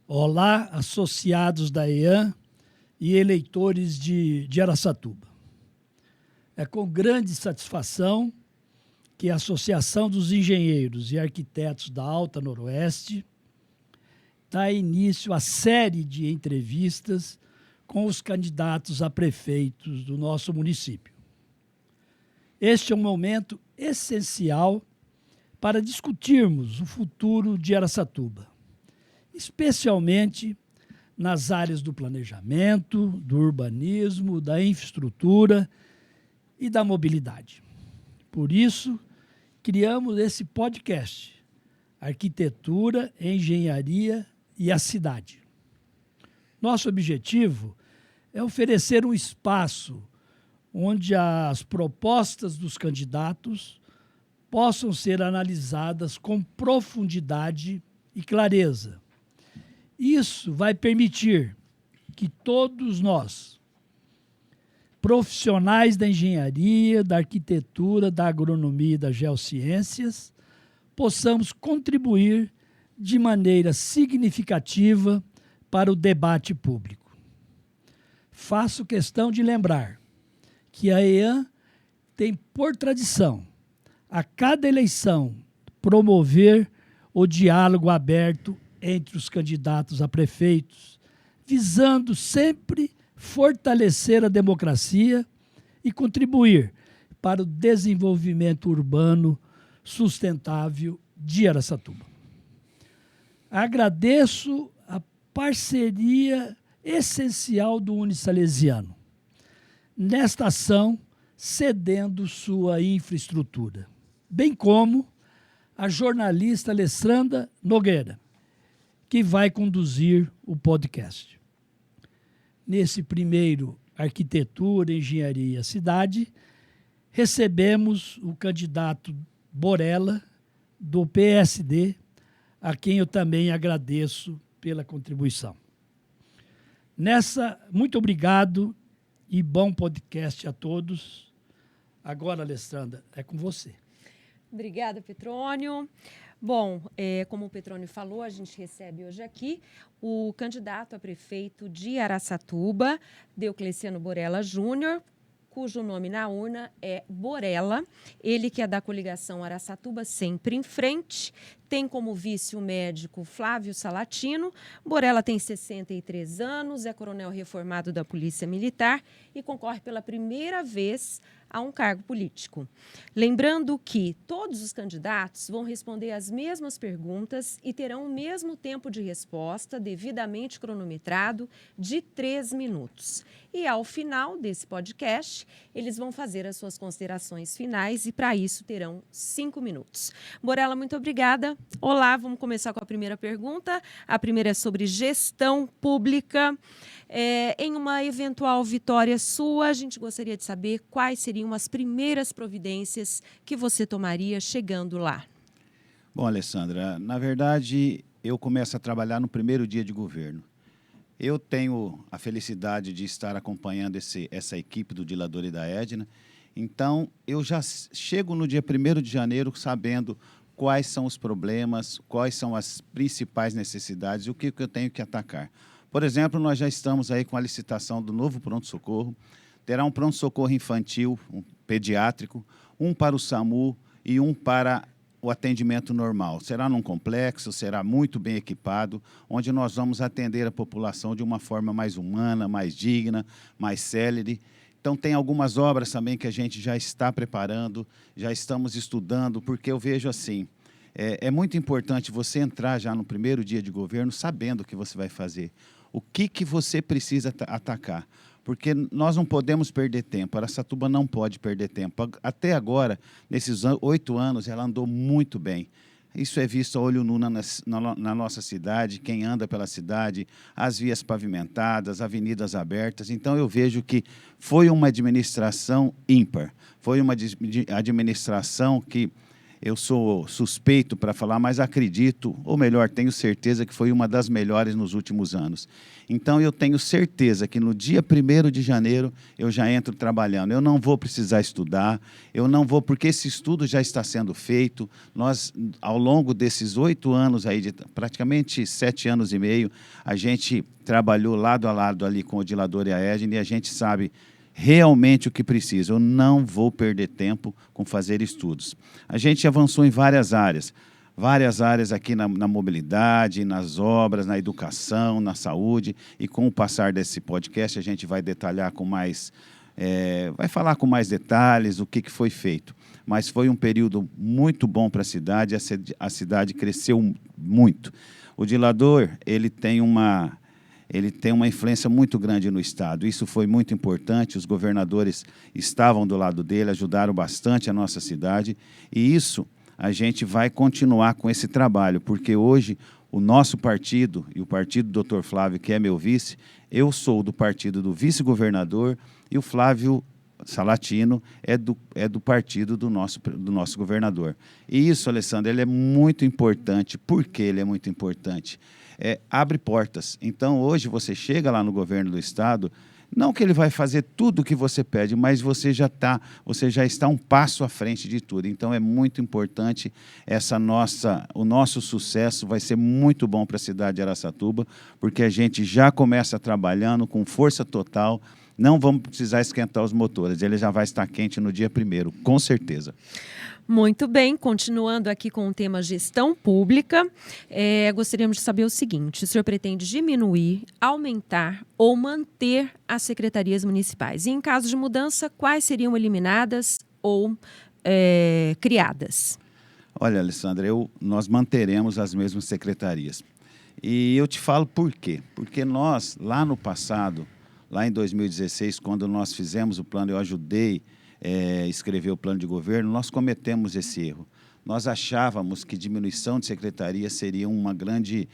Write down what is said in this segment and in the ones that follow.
Olá, associados da EAN e eleitores de Araçatuba. É com grande satisfação que a Associação dos Engenheiros e Arquitetos da Alta Noroeste dá início à série de entrevistas com os candidatos a prefeitos do nosso município. Este é um momento essencial para discutirmos o futuro de Araçatuba, especialmente nas áreas do planejamento, do urbanismo, da infraestrutura e da mobilidade. Por isso, criamos esse podcast, Arquitetura, Engenharia e a Cidade. Nosso objetivo é oferecer um espaço onde as propostas dos candidatos possam ser analisadas com profundidade e clareza. Isso vai permitir que todos nós, profissionais da engenharia, da arquitetura, da agronomia e das geociências, possamos contribuir de maneira significativa para o debate público. Faço questão de lembrar que a EAN tem por tradição, a cada eleição, promover o diálogo aberto entre os candidatos a prefeitos, visando sempre fortalecer a democracia e contribuir para o desenvolvimento urbano sustentável de Araçatuba. Agradeço a parceria essencial do Unisalesiano nesta ação, cedendo sua infraestrutura, bem como a jornalista Alessandra Nogueira, que vai conduzir o podcast. Nesse primeiro Arquitetura, Engenharia e a Cidade, recebemos o candidato Borella, do PSD, a quem eu também agradeço pela contribuição. Muito obrigado e bom podcast a todos. Agora, Alessandra, é com você. Obrigada, Petrônio. Bom, como o Petrônio falou, a gente recebe hoje aqui o candidato a prefeito de Araçatuba, Deocleciano Borella Júnior, cujo nome na urna é Borella. Ele que é da coligação Araçatuba Sempre em Frente, tem como vice o médico Flávio Salatino. Borella tem 63 anos, é coronel reformado da Polícia Militar e concorre pela primeira vez a um cargo político. Lembrando que todos os candidatos vão responder as mesmas perguntas e terão o mesmo tempo de resposta, devidamente cronometrado, de 3 minutos. E ao final desse podcast, eles vão fazer as suas considerações finais e, para isso, terão 5 minutos. Borella, muito obrigada. Olá, vamos começar com a primeira pergunta. A primeira é sobre gestão pública. Em uma eventual vitória sua, a gente gostaria de saber quais seriam as primeiras providências que você tomaria chegando lá. Bom, Alessandra, na verdade, eu começo a trabalhar no primeiro dia de governo. Eu tenho a felicidade de estar acompanhando essa equipe do Dilador e da Edna, então eu já chego no dia 1º de janeiro sabendo quais são os problemas, quais são as principais necessidades e o que eu tenho que atacar. Por exemplo, nós já estamos aí com a licitação do novo pronto-socorro. Terá um pronto-socorro infantil, um pediátrico, um para o SAMU e um para o atendimento normal. Será num complexo, será muito bem equipado, onde nós vamos atender a população de uma forma mais humana, mais digna, mais célere. Então, tem algumas obras também que a gente já está preparando, já estamos estudando, porque eu vejo assim, é muito importante você entrar já no primeiro dia de governo sabendo o que você vai fazer. O que você precisa atacar? Porque nós não podemos perder tempo. Araçatuba não pode perder tempo. Até agora, nesses 8 anos, ela andou muito bem. Isso é visto a olho nu na nossa cidade, quem anda pela cidade, as vias pavimentadas, avenidas abertas. Então, eu vejo que foi uma administração ímpar. Foi uma administração que eu sou suspeito para falar, mas acredito, ou melhor, tenho certeza que foi uma das melhores nos últimos anos. Então, eu tenho certeza que no dia 1º de janeiro eu já entro trabalhando. Eu não vou precisar estudar, eu não vou, porque esse estudo já está sendo feito. Nós, ao longo desses 8 anos, aí, de praticamente 7 anos e meio, a gente trabalhou lado a lado ali com o Dilador e a Edna, e a gente sabe realmente o que precisa. Eu não vou perder tempo com fazer estudos. A gente avançou em várias áreas aqui na mobilidade, nas obras, na educação, na saúde, e com o passar desse podcast a gente vai detalhar com mais, vai falar com mais detalhes o que foi feito. Mas foi um período muito bom para a cidade, a cidade cresceu muito. O Dilador, ele tem uma influência muito grande no Estado. Isso foi muito importante, os governadores estavam do lado dele, ajudaram bastante a nossa cidade, e isso a gente vai continuar com esse trabalho, porque hoje o nosso partido, e o partido do Dr. Flávio, que é meu vice, eu sou do partido do vice-governador, e o Flávio Salatino é do partido do nosso governador. E isso, Alessandro, ele é muito importante. Por que ele é muito importante? Abre portas. Então, hoje, você chega lá no governo do Estado, não que ele vai fazer tudo o que você pede, mas você já está um passo à frente de tudo. Então, é muito importante o nosso sucesso vai ser muito bom para a cidade de Araçatuba, porque a gente já começa trabalhando com força total. Não vamos precisar esquentar os motores, ele já vai estar quente no dia 1º, com certeza. Muito bem, continuando aqui com o tema gestão pública, gostaríamos de saber o seguinte: o senhor pretende diminuir, aumentar ou manter as secretarias municipais? E em caso de mudança, quais seriam eliminadas ou criadas? Olha, Alessandra, nós manteremos as mesmas secretarias. E eu te falo por quê. Porque nós, lá no passado, lá em 2016, quando nós fizemos o plano, eu ajudei escrever o plano de governo, nós cometemos esse erro. Nós achávamos que diminuição de secretaria seria um grande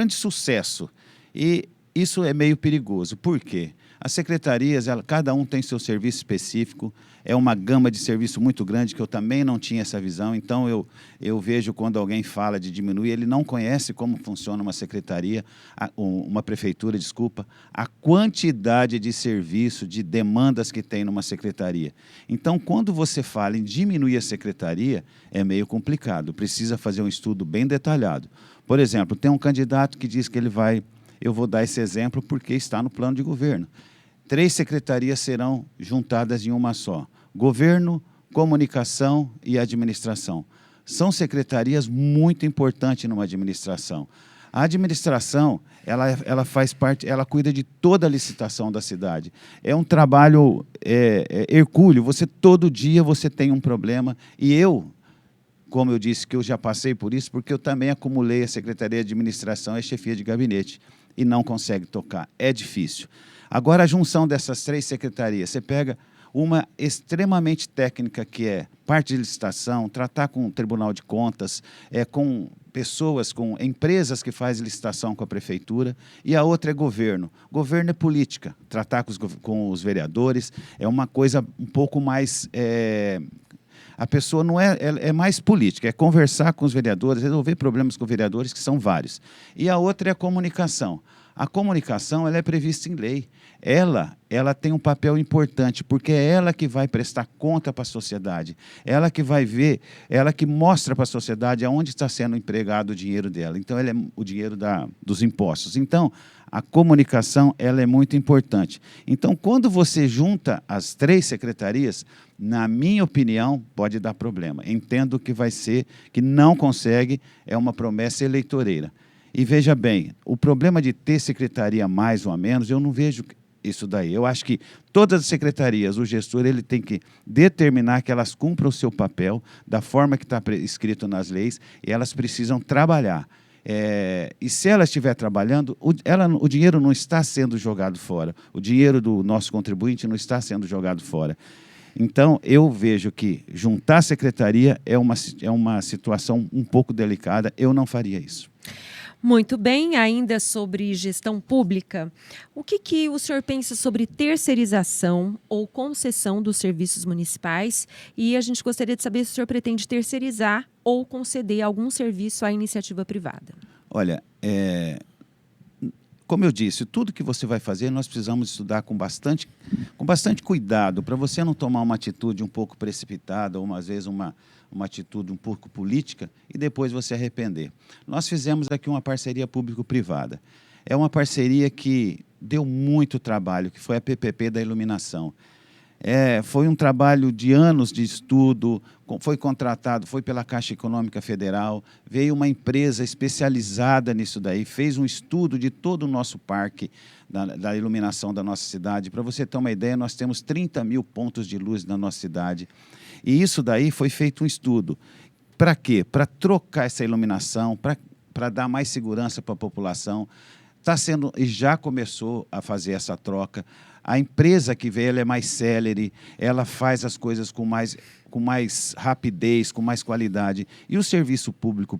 sucesso. E isso é meio perigoso. Por quê? As secretarias, cada um tem seu serviço específico, é uma gama de serviço muito grande, que eu também não tinha essa visão. Então, eu vejo quando alguém fala de diminuir, ele não conhece como funciona uma secretaria, uma prefeitura, desculpa, a quantidade de serviço, de demandas que tem numa secretaria. Então, quando você fala em diminuir a secretaria, é meio complicado, precisa fazer um estudo bem detalhado. Por exemplo, tem um candidato que diz que eu vou dar esse exemplo porque está no plano de governo. 3 secretarias serão juntadas em uma só: governo, comunicação e administração. São secretarias muito importantes numa administração. A administração, ela faz parte, ela cuida de toda a licitação da cidade. É um trabalho hercúleo. Todo dia você tem um problema. E como eu disse, que eu já passei por isso, porque eu também acumulei a Secretaria de Administração e a Chefia de Gabinete, e não consegue tocar. É difícil. Agora, a junção dessas 3 secretarias, você pega uma extremamente técnica, que é parte de licitação, tratar com o Tribunal de Contas, com pessoas, com empresas que fazem licitação com a prefeitura, e a outra é governo. Governo é política, tratar com os vereadores é uma coisa um pouco mais... a pessoa não é mais política, é conversar com os vereadores, resolver problemas com os vereadores, que são vários. E a outra é a comunicação. A comunicação, ela é prevista em lei. Ela tem um papel importante, porque é ela que vai prestar conta para a sociedade. Ela que vai ver, ela que mostra para a sociedade aonde está sendo empregado o dinheiro dela. Então, ela é o dinheiro dos impostos. Então, a comunicação, ela é muito importante. Então, quando você junta as 3 secretarias, na minha opinião, pode dar problema. Entendo que vai ser, que não consegue, é uma promessa eleitoreira. E veja bem, o problema de ter secretaria a mais ou a menos, eu não vejo isso daí. Eu acho que todas as secretarias, o gestor, ele tem que determinar que elas cumpram o seu papel da forma que está escrito nas leis, e elas precisam trabalhar. E se ela estiver trabalhando, o dinheiro não está sendo jogado fora. O dinheiro do nosso contribuinte não está sendo jogado fora. Então, eu vejo que juntar a secretaria é uma situação um pouco delicada. Eu não faria isso. Muito bem, ainda sobre gestão pública, o que o senhor pensa sobre terceirização ou concessão dos serviços municipais? E a gente gostaria de saber se o senhor pretende terceirizar ou conceder algum serviço à iniciativa privada. Olha, como eu disse, tudo que você vai fazer, nós precisamos estudar com bastante cuidado, para você não tomar uma atitude um pouco precipitada, ou às vezes uma atitude um pouco política, e depois você arrepender. Nós fizemos aqui uma parceria público-privada. É uma parceria que deu muito trabalho, que foi a PPP da iluminação. Foi um trabalho de anos de estudo, foi contratado, foi pela Caixa Econômica Federal, veio uma empresa especializada nisso daí, fez um estudo de todo o nosso parque, da iluminação da nossa cidade. Para você ter uma ideia, nós temos 30 mil pontos de luz na nossa cidade. E isso daí foi feito um estudo. Para quê? Para trocar essa iluminação, para dar mais segurança para a população. Está sendo, e já começou a fazer essa troca. A empresa que veio, ela é mais célere, ela faz as coisas com mais rapidez, com mais qualidade. E o serviço público,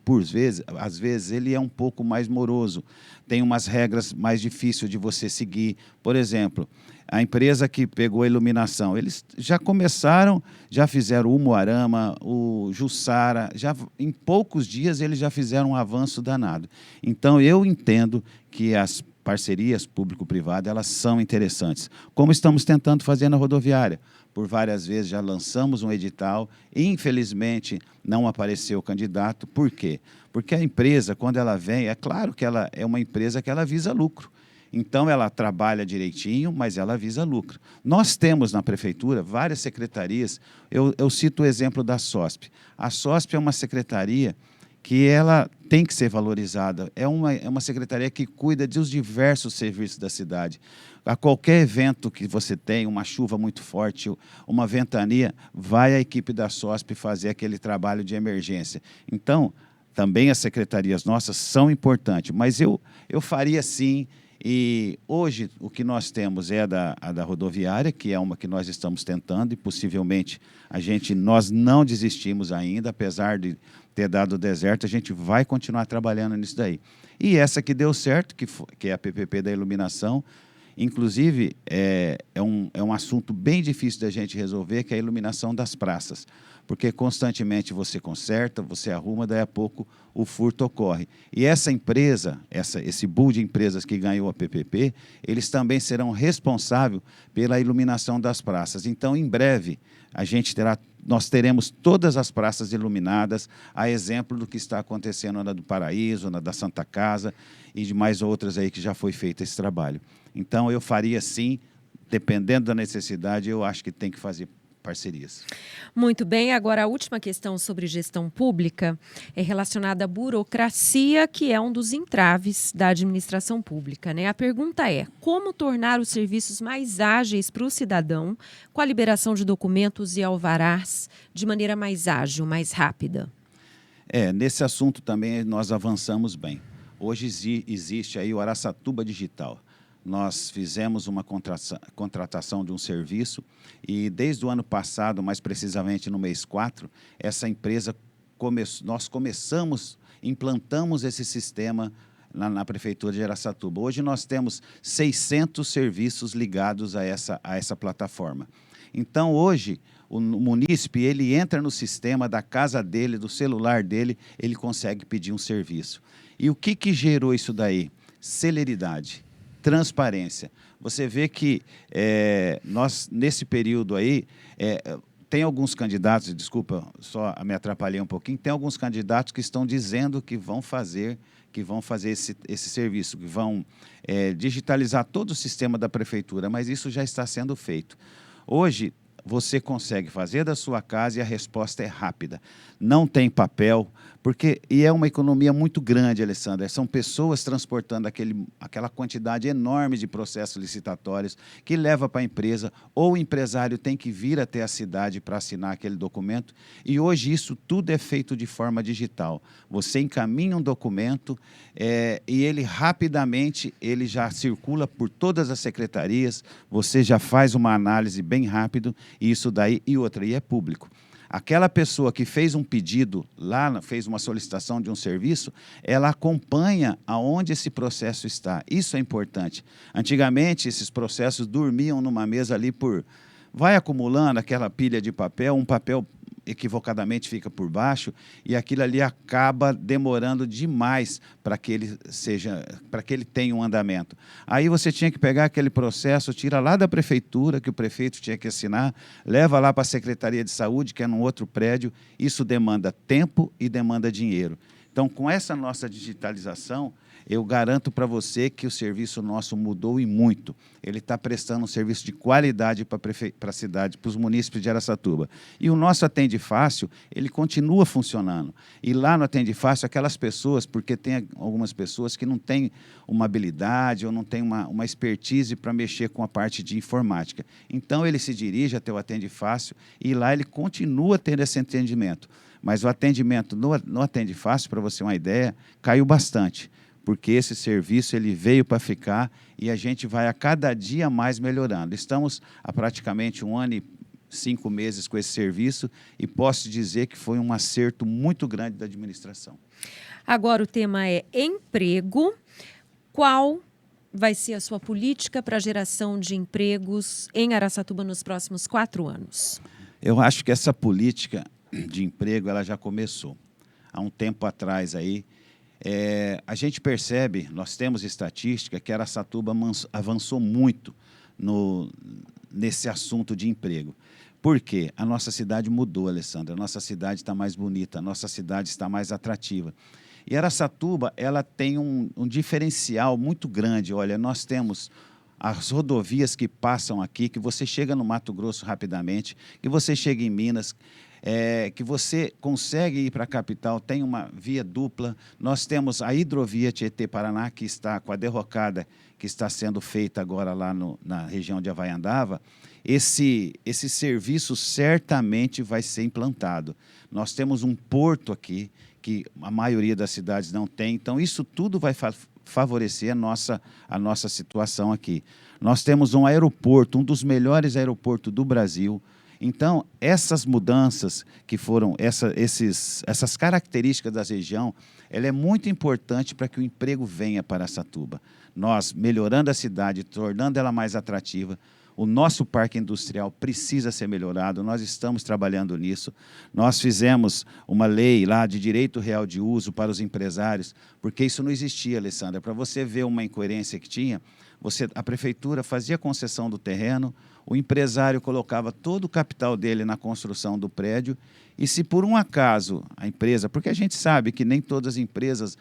às vezes, ele é um pouco mais moroso. Tem umas regras mais difíceis de você seguir. Por exemplo, a empresa que pegou a iluminação, eles já começaram, já fizeram o Umuarama, o Jussara, em poucos dias eles já fizeram um avanço danado. Então, eu entendo que as parcerias público-privada, elas são interessantes. Como estamos tentando fazer na rodoviária. Por várias vezes já lançamos um edital, infelizmente não apareceu o candidato. Por quê? Porque a empresa, quando ela vem, é claro que ela é uma empresa que ela visa lucro. Então, ela trabalha direitinho, mas ela visa lucro. Nós temos na prefeitura várias secretarias, eu cito o exemplo da SOSP. A SOSP é uma secretaria que ela tem que ser valorizada. É uma secretaria que cuida dos diversos serviços da cidade. A qualquer evento que você tem, uma chuva muito forte, uma ventania, vai a equipe da SOSP fazer aquele trabalho de emergência. Então, também as secretarias nossas são importantes, mas eu faria sim. E hoje o que nós temos é a da rodoviária, que é uma que nós estamos tentando, e possivelmente nós não desistimos ainda, apesar de ter dado o deserto, a gente vai continuar trabalhando nisso daí. E essa que deu certo, que é a PPP da iluminação, inclusive é um assunto bem difícil da gente resolver, que é a iluminação das praças. Porque constantemente você conserta, você arruma, daí a pouco o furto ocorre. E essa empresa, esse pool de empresas que ganhou a PPP, eles também serão responsáveis pela iluminação das praças. Então, em breve, nós teremos todas as praças iluminadas, a exemplo do que está acontecendo na do Paraíso, na da Santa Casa e de mais outras aí que já foi feito esse trabalho. Então, eu faria sim, dependendo da necessidade, eu acho que tem que fazer parcerias. Muito bem, agora a última questão sobre gestão pública é relacionada à burocracia, que é um dos entraves da administração pública, né? A pergunta é: como tornar os serviços mais ágeis para o cidadão com a liberação de documentos e alvarás de maneira mais ágil, mais rápida? Nesse assunto também nós avançamos bem. Hoje existe aí o Araçatuba Digital. Nós fizemos uma contratação de um serviço e desde o ano passado, mais precisamente no mês 4, essa empresa, nós implantamos esse sistema na Prefeitura de Araçatuba. Hoje nós temos 600 serviços ligados a essa plataforma. Então, hoje, o munícipe, ele entra no sistema da casa dele, do celular dele, ele consegue pedir um serviço. E o que gerou isso daí? Celeridade. Transparência. Você vê que nós, nesse período aí, tem alguns candidatos, desculpa, só me atrapalhei um pouquinho, tem alguns candidatos que estão dizendo que vão fazer esse serviço, que vão digitalizar todo o sistema da prefeitura, mas isso já está sendo feito. Hoje, você consegue fazer da sua casa e a resposta é rápida. Não tem papel, e é uma economia muito grande, Alessandra. São pessoas transportando aquela quantidade enorme de processos licitatórios que leva para a empresa, ou o empresário tem que vir até a cidade para assinar aquele documento. E hoje isso tudo é feito de forma digital. Você encaminha um documento e ele rapidamente já circula por todas as secretarias, você já faz uma análise bem rápido, e isso daí, e é público. Aquela pessoa que fez um pedido lá, fez uma solicitação de um serviço, ela acompanha aonde esse processo está. Isso é importante. Antigamente, esses processos dormiam numa mesa ali vai acumulando aquela pilha de papel, um papel equivocadamente fica por baixo, e aquilo ali acaba demorando demais para que ele tenha um andamento. Aí você tinha que pegar aquele processo, tira lá da prefeitura, que o prefeito tinha que assinar, leva lá para a Secretaria de Saúde, que é num outro prédio. Isso demanda tempo e demanda dinheiro. Então, com essa nossa digitalização, eu garanto para você que o serviço nosso mudou e muito. Ele está prestando um serviço de qualidade para a cidade, para os munícipes de Araçatuba. E o nosso Atende Fácil, ele continua funcionando. E lá no Atende Fácil, aquelas pessoas, porque tem algumas pessoas que não têm uma habilidade ou não têm uma expertise para mexer com a parte de informática. Então, ele se dirige até o Atende Fácil e lá ele continua tendo esse atendimento. Mas o atendimento no Atende Fácil, para você ter uma ideia, caiu bastante, porque esse serviço ele veio para ficar e a gente vai a cada dia mais melhorando. Estamos há praticamente 1 ano e 5 meses com esse serviço e posso dizer que foi um acerto muito grande da administração. Agora o tema é emprego. Qual vai ser a sua política para a geração de empregos em Araçatuba nos próximos 4 anos? Eu acho que essa política de emprego ela já começou. Há um tempo atrás aí, a gente percebe, nós temos estatística, que Araçatuba avançou muito nesse assunto de emprego. Por quê? A nossa cidade mudou, Alessandra. A nossa cidade está mais bonita, a nossa cidade está mais atrativa. E Araçatuba ela tem um diferencial muito grande. Olha, nós temos as rodovias que passam aqui, que você chega no Mato Grosso rapidamente, que você chega em Minas, que você consegue ir para a capital, tem uma via dupla. Nós temos a hidrovia Tietê-Paraná, que está com a derrocada, que está sendo feita agora lá na região de Havaiandava. Esse serviço certamente vai ser implantado. Nós temos um porto aqui, que a maioria das cidades não tem, então isso tudo vai favorecer a nossa situação aqui. Nós temos um aeroporto, um dos melhores aeroportos do Brasil. Então, essas mudanças que foram, essas características da região, ela é muito importante para que o emprego venha para Araçatuba. Nós, melhorando a cidade, tornando ela mais atrativa, o nosso parque industrial precisa ser melhorado, nós estamos trabalhando nisso. Nós fizemos uma lei lá de direito real de uso para os empresários, porque isso não existia, Alessandra. Para você ver uma incoerência que tinha, a prefeitura fazia concessão do terreno, o empresário colocava todo o capital dele na construção do prédio e se por um acaso a empresa, porque a gente sabe que nem todas as empresas,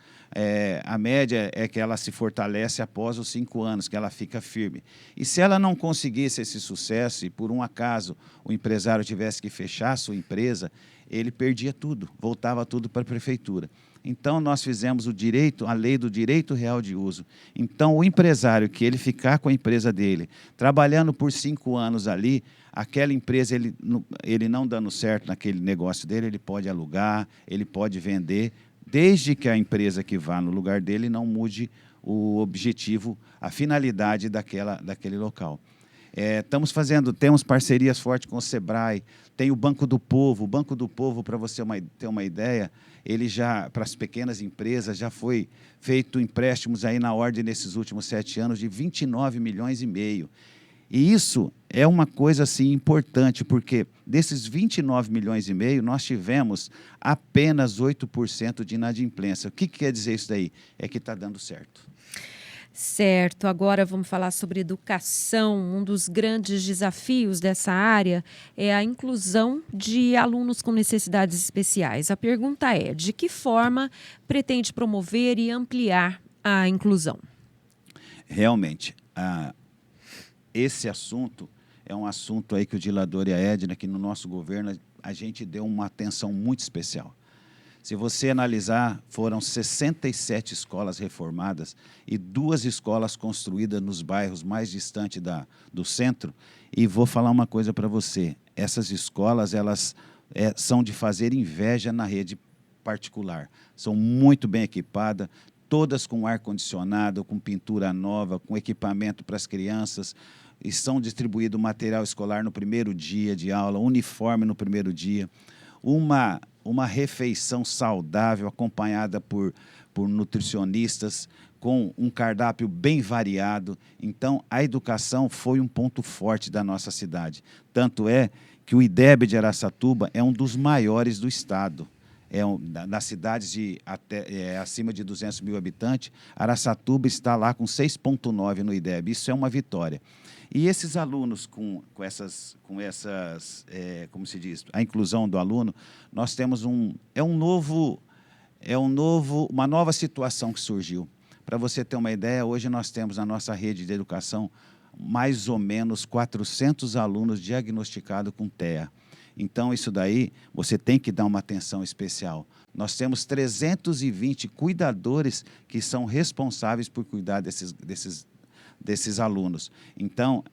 a média é que ela se fortalece após os 5 anos, que ela fica firme. E se ela não conseguisse esse sucesso e por um acaso o empresário tivesse que fechar a sua empresa, ele perdia tudo, voltava tudo para a prefeitura. Então, nós fizemos a lei do direito real de uso. Então, o empresário que ele ficar com a empresa dele, trabalhando por 5 anos ali, aquela empresa, ele não dando certo naquele negócio dele, ele pode alugar, ele pode vender, desde que a empresa que vá no lugar dele não mude o objetivo, a finalidade daquele local. Temos parcerias fortes com o Sebrae, tem o Banco do Povo. O Banco do Povo, para você ter uma ideia, ele já, para as pequenas empresas, já foi feito empréstimos aí na ordem, nesses últimos 7 anos, de 29,5 milhões. E isso é uma coisa assim, importante, porque desses 29,5 milhões, nós tivemos apenas 8% de inadimplência. O que quer dizer isso daí? É que está dando certo. Certo, agora vamos falar sobre educação. Um dos grandes desafios dessa área é a inclusão de alunos com necessidades especiais. A pergunta é: de que forma pretende promover e ampliar a inclusão? Realmente, esse assunto é um assunto aí que o Dilador e a Edna, que no nosso governo a gente deu uma atenção muito especial. Se você analisar, foram 67 escolas reformadas e 2 escolas construídas nos bairros mais distantes do centro. E vou falar uma coisa para você, essas escolas elas são de fazer inveja na rede particular. São muito bem equipadas, todas com ar-condicionado, com pintura nova, com equipamento para as crianças. E são distribuído material escolar no primeiro dia de aula, uniforme no primeiro dia. uma refeição saudável, acompanhada por nutricionistas, com um cardápio bem variado. Então, a educação foi um ponto forte da nossa cidade. Tanto é que o IDEB de Araçatuba é um dos maiores do estado. Das cidades acima de 200 mil habitantes, Araçatuba está lá com 6,9 no IDEB. Isso é uma vitória. E esses alunos, com essas como se diz, a inclusão do aluno, nós temos uma nova situação que surgiu. Para você ter uma ideia, hoje nós temos na nossa rede de educação mais ou menos 400 alunos diagnosticados com TEA. Então, isso daí, você tem que dar uma atenção especial. Nós temos 320 cuidadores que são responsáveis por cuidar desses alunos. Então,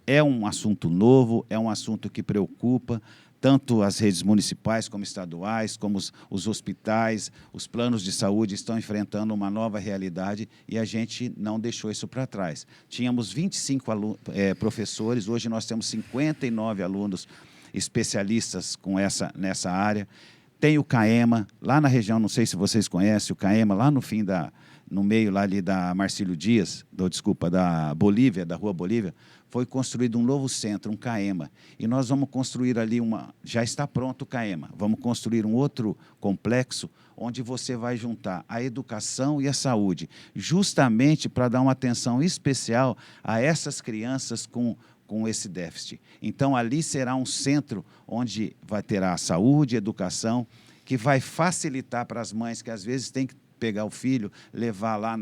é um assunto novo, é um assunto que preocupa tanto as redes municipais como estaduais, como os hospitais, os planos de saúde estão enfrentando uma nova realidade e a gente não deixou isso para trás. Tínhamos 25 professores, hoje nós temos 59 alunos especialistas nessa área. Tem o CAEMA, lá na região, não sei se vocês conhecem, o CAEMA, lá no meio lá ali da Marcílio Dias, da Bolívia, da Rua Bolívia, foi construído um novo centro, um CAEMA. E nós vamos construir ali já está pronto o CAEMA, vamos construir um outro complexo onde você vai juntar a educação e a saúde, justamente para dar uma atenção especial a essas crianças com esse déficit. Então, ali será um centro onde vai ter a saúde, a educação, que vai facilitar para as mães que às vezes têm que pegar o filho, levar lá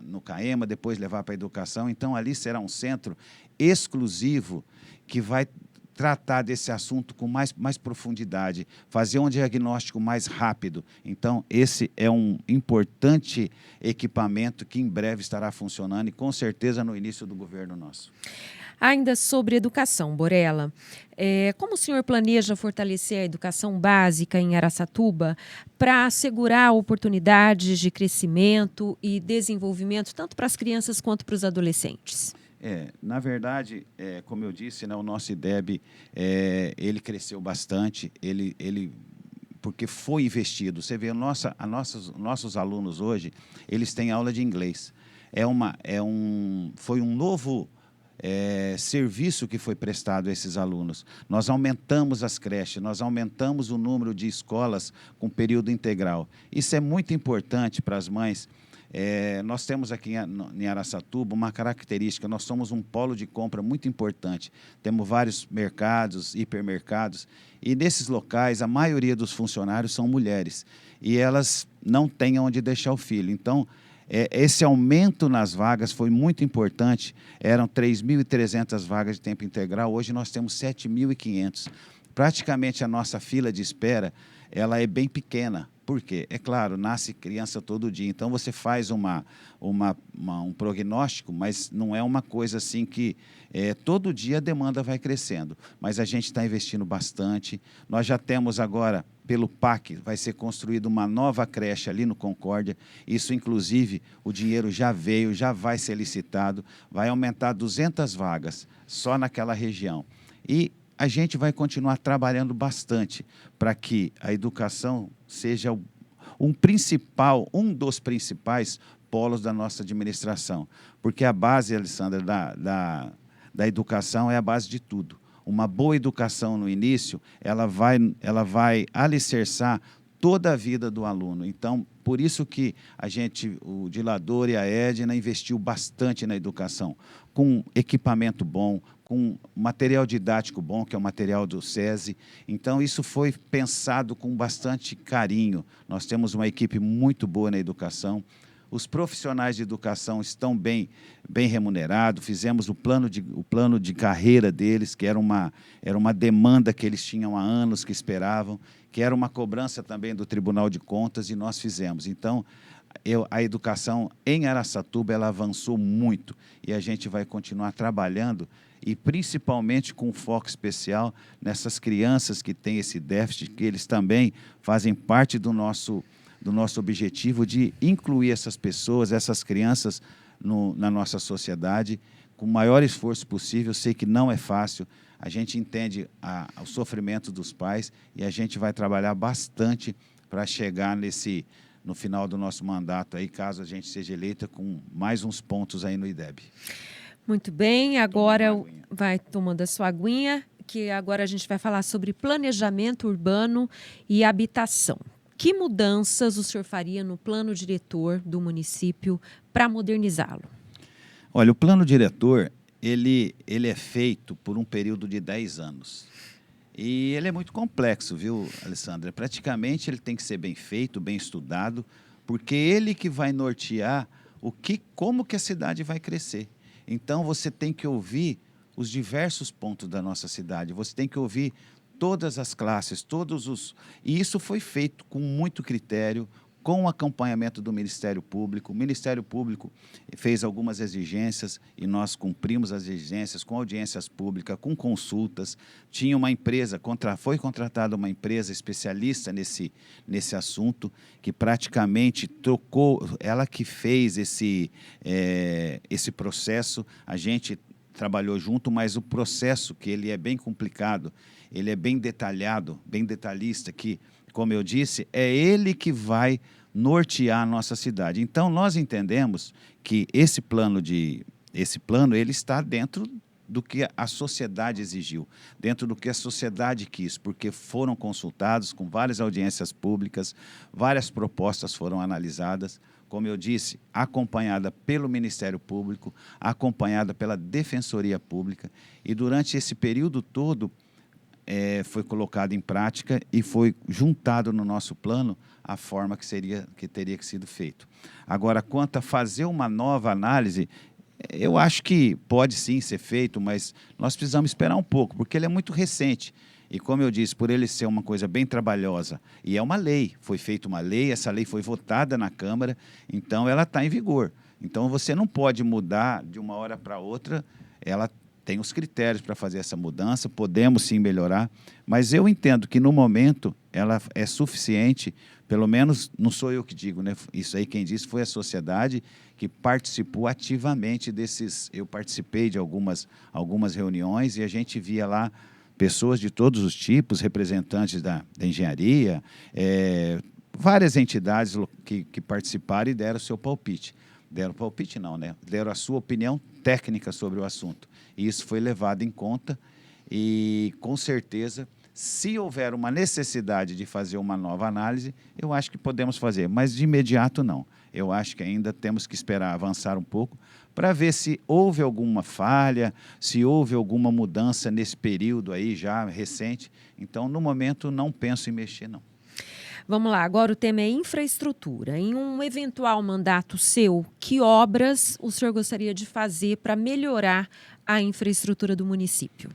no CAEMA, depois levar para a educação. Então, ali será um centro exclusivo que vai tratar desse assunto com mais profundidade, fazer um diagnóstico mais rápido. Então, esse é um importante equipamento que em breve estará funcionando e, com certeza, no início do governo nosso. Ainda sobre educação, Borella, como o senhor planeja fortalecer a educação básica em Araçatuba para assegurar oportunidades de crescimento e desenvolvimento tanto para as crianças quanto para os adolescentes? Na verdade, como eu disse, né, o nosso IDEB ele cresceu bastante, porque foi investido. Você vê, nossos alunos hoje, eles têm aula de inglês. Foi um novo serviço que foi prestado a esses alunos. Nós aumentamos as creches, nós aumentamos o número de escolas com período integral. Isso é muito importante para as mães. Nós temos aqui em Araçatuba uma característica, nós somos um polo de compra muito importante. Temos vários mercados, hipermercados, e nesses locais a maioria dos funcionários são mulheres, e elas não têm onde deixar o filho. Então, esse aumento nas vagas foi muito importante, eram 3.300 vagas de tempo integral, hoje nós temos 7.500. Praticamente a nossa fila de espera ela é bem pequena. Por quê? É claro, nasce criança todo dia, então você faz um prognóstico, mas não é uma coisa assim que todo dia a demanda vai crescendo. Mas a gente está investindo bastante. Nós já temos agora, pelo PAC, vai ser construída uma nova creche ali no Concórdia. Isso, inclusive, o dinheiro já veio, já vai ser licitado, vai aumentar 200 vagas só naquela região. E a gente vai continuar trabalhando bastante para que a educação seja um dos principais polos da nossa administração. Porque a base, Alessandra, da educação é a base de tudo. Uma boa educação no início, ela vai alicerçar toda a vida do aluno. Então, por isso que o Dilador e a Edna investiu bastante na educação, com equipamento bom, com material didático bom, que é o material do SESI. Então, isso foi pensado com bastante carinho. Nós temos uma equipe muito boa na educação. Os profissionais de educação estão bem remunerados. Fizemos o plano de carreira deles, que era uma demanda que eles tinham há anos, que esperavam, que era uma cobrança também do Tribunal de Contas, e nós fizemos. Então, a educação em Araçatuba ela avançou muito, e a gente vai continuar trabalhando, e principalmente com um foco especial nessas crianças que têm esse déficit, que eles também fazem parte do nosso objetivo de incluir essas pessoas, essas crianças na nossa sociedade, com o maior esforço possível. Eu sei que não é fácil, a gente entende o sofrimento dos pais e a gente vai trabalhar bastante para chegar no final do nosso mandato, aí, caso a gente seja eleita, com mais uns pontos aí no IDEB. Muito bem, agora vai tomando a sua aguinha, que agora a gente vai falar sobre planejamento urbano e habitação. Que mudanças o senhor faria no plano diretor do município para modernizá-lo? Olha, o plano diretor, ele é feito por um período de 10 anos. E ele é muito complexo, viu, Alessandra? Praticamente ele tem que ser bem feito, bem estudado, porque ele que vai nortear como que a cidade vai crescer. Então, você tem que ouvir os diversos pontos da nossa cidade, você tem que ouvir todas as classes, E isso foi feito com muito critério, com o acompanhamento do Ministério Público. O Ministério Público fez algumas exigências e nós cumprimos as exigências com audiências públicas, com consultas. Tinha uma empresa, foi contratada uma empresa especialista nesse assunto, que praticamente ela que fez esse processo. A gente trabalhou junto, mas o processo, que ele é bem complicado, ele é bem detalhado, bem detalhista, que, como eu disse, é ele que vai nortear a nossa cidade. Então, nós entendemos que esse plano ele está dentro do que a sociedade exigiu, dentro do que a sociedade quis, porque foram consultados com várias audiências públicas, várias propostas foram analisadas, como eu disse, acompanhada pelo Ministério Público, acompanhada pela Defensoria Pública, e durante esse período todo foi colocado em prática e foi juntado no nosso plano a forma que teria que sido feito. Agora, quanto a fazer uma nova análise, eu acho que pode sim ser feito, mas nós precisamos esperar um pouco, porque ele é muito recente. E, como eu disse, por ele ser uma coisa bem trabalhosa, e é uma lei, foi feita uma lei, essa lei foi votada na Câmara, então ela está em vigor. Então, você não pode mudar de uma hora para outra, ela tem os critérios para fazer essa mudança, podemos sim melhorar, mas eu entendo que, no momento, ela é suficiente, pelo menos, não sou eu que digo, né? Isso aí quem disse foi a sociedade que participou ativamente desses... Eu participei de algumas reuniões e a gente via lá pessoas de todos os tipos, representantes da engenharia, várias entidades que participaram e deram o seu palpite. Deram palpite não, né? Deram a sua opinião técnica sobre o assunto. E isso foi levado em conta e, com certeza, se houver uma necessidade de fazer uma nova análise, eu acho que podemos fazer, mas de imediato não. Eu acho que ainda temos que esperar avançar um pouco para ver se houve alguma falha, se houve alguma mudança nesse período aí já recente. Então, no momento, não penso em mexer, não. Vamos lá, agora o tema é infraestrutura. Em um eventual mandato seu, que obras o senhor gostaria de fazer para melhorar a infraestrutura do município?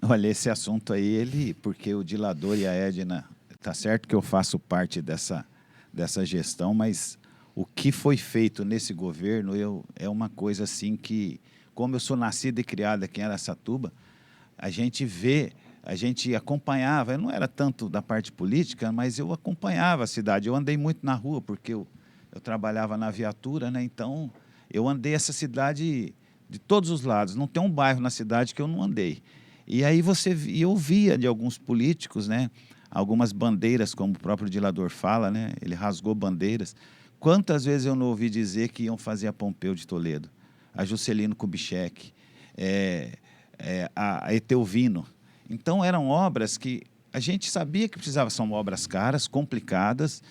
Olha, esse assunto aí, porque o Dilador e a Edna, tá certo que eu faço parte dessa gestão, mas o que foi feito nesse governo é uma coisa assim que, como eu sou nascido e criado aqui em Araçatuba, a gente acompanhava, eu não era tanto da parte política, mas eu acompanhava a cidade, eu andei muito na rua, porque eu trabalhava na viatura, né? Então eu andei essa cidade de todos os lados, não tem um bairro na cidade que eu não andei. E aí eu via de alguns políticos, né, algumas bandeiras, como o próprio Dilador fala, né, ele rasgou bandeiras. Quantas vezes eu não ouvi dizer que iam fazer a Pompeu de Toledo, a Juscelino Kubitschek, a Etelvino. Então, eram obras que a gente sabia que precisavam, são obras caras, complicadas.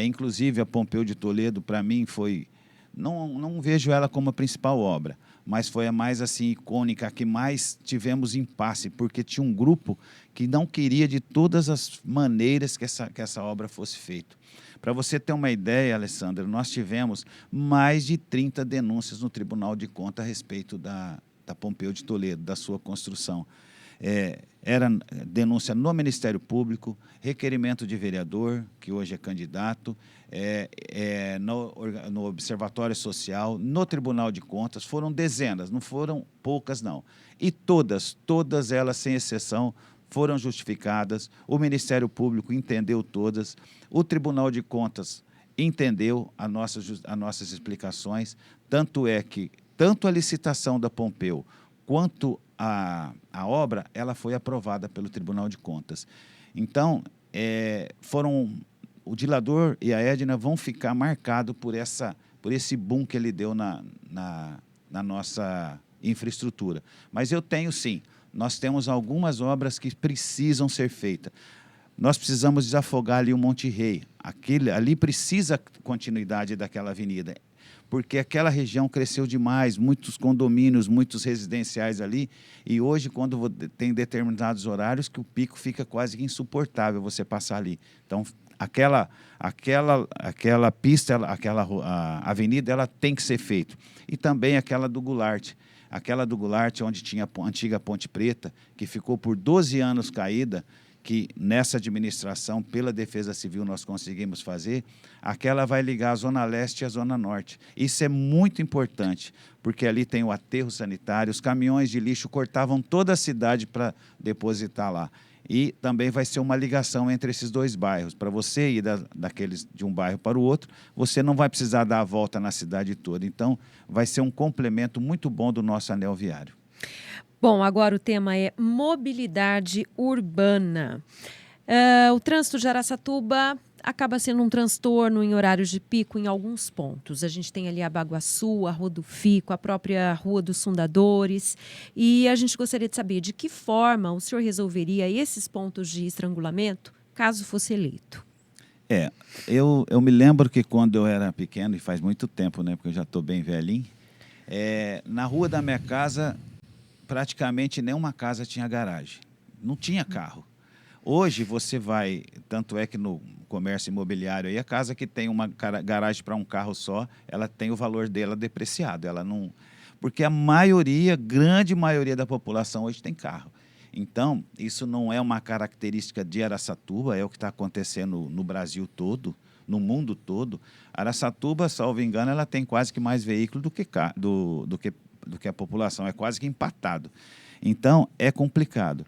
Inclusive, a Pompeu de Toledo, para mim, foi... Não vejo ela como a principal obra, mas foi a mais assim icônica, a que mais tivemos impasse, porque tinha um grupo que não queria de todas as maneiras que essa obra fosse feita. Para você ter uma ideia, Alessandra, nós tivemos mais de 30 denúncias no Tribunal de Contas a respeito da Pompeu de Toledo, da sua construção. Era denúncia no Ministério Público, requerimento de vereador, que hoje é candidato, no Observatório Social, no Tribunal de Contas, foram dezenas, não foram poucas, não. E todas elas, sem exceção, foram justificadas, o Ministério Público entendeu todas, o Tribunal de Contas entendeu as nossas explicações, tanto é que tanto a licitação da Pompeu quanto a obra, ela foi aprovada pelo Tribunal de Contas. Então, o Dilador e a Edna vão ficar marcados por esse boom que ele deu na nossa infraestrutura. Mas eu tenho, sim, nós temos algumas obras que precisam ser feitas. Nós precisamos desafogar ali o Monte Rei. Ali precisa continuidade daquela avenida, porque aquela região cresceu demais, muitos condomínios, muitos residenciais ali, e hoje, quando tem determinados horários, que o pico fica quase que insuportável você passar ali. Então, aquela pista, a avenida, ela tem que ser feita. E também aquela do Goulart, onde tinha a antiga Ponte Preta, que ficou por 12 anos caída, que nessa administração, pela Defesa Civil, nós conseguimos fazer, aquela vai ligar a Zona Leste e a Zona Norte. Isso é muito importante, porque ali tem o aterro sanitário, os caminhões de lixo cortavam toda a cidade para depositar lá. E também vai ser uma ligação entre esses dois bairros. Para você ir de um bairro para o outro, você não vai precisar dar a volta na cidade toda. Então, vai ser um complemento muito bom do nosso anel viário. Bom, agora o tema é mobilidade urbana. O trânsito de Araçatuba acaba sendo um transtorno em horários de pico em alguns pontos. A gente tem ali a Baguaçu, a Rua do Fico, a própria Rua dos Fundadores. E a gente gostaria de saber de que forma o senhor resolveria esses pontos de estrangulamento, caso fosse eleito. Eu me lembro que quando eu era pequeno, e faz muito tempo, né, porque eu já estou bem velhinho, na rua da minha casa, praticamente nenhuma casa tinha garagem. Não tinha carro. Hoje você vai, tanto é que no comércio imobiliário, aí a casa que tem uma garagem para um carro só, ela tem o valor dela depreciado. Ela não, porque a grande maioria da população hoje tem carro. Então, isso não é uma característica de Araçatuba, é o que está acontecendo no Brasil todo, no mundo todo. Araçatuba, salvo engano, ela tem quase que mais veículos do que a população, é quase que empatado. Então, é complicado.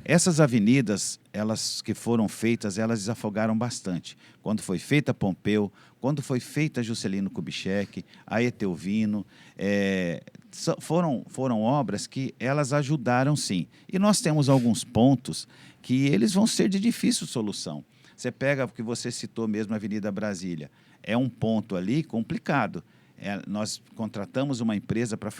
Essas avenidas, elas que foram feitas, elas desafogaram bastante. Quando foi feita Pompeu, quando foi feita Juscelino Kubitschek, a Etelvino, foram obras que elas ajudaram, sim. E nós temos alguns pontos que eles vão ser de difícil solução. Você pega o que você citou mesmo, a Avenida Brasília. É um ponto ali complicado. Nós contratamos uma empresa para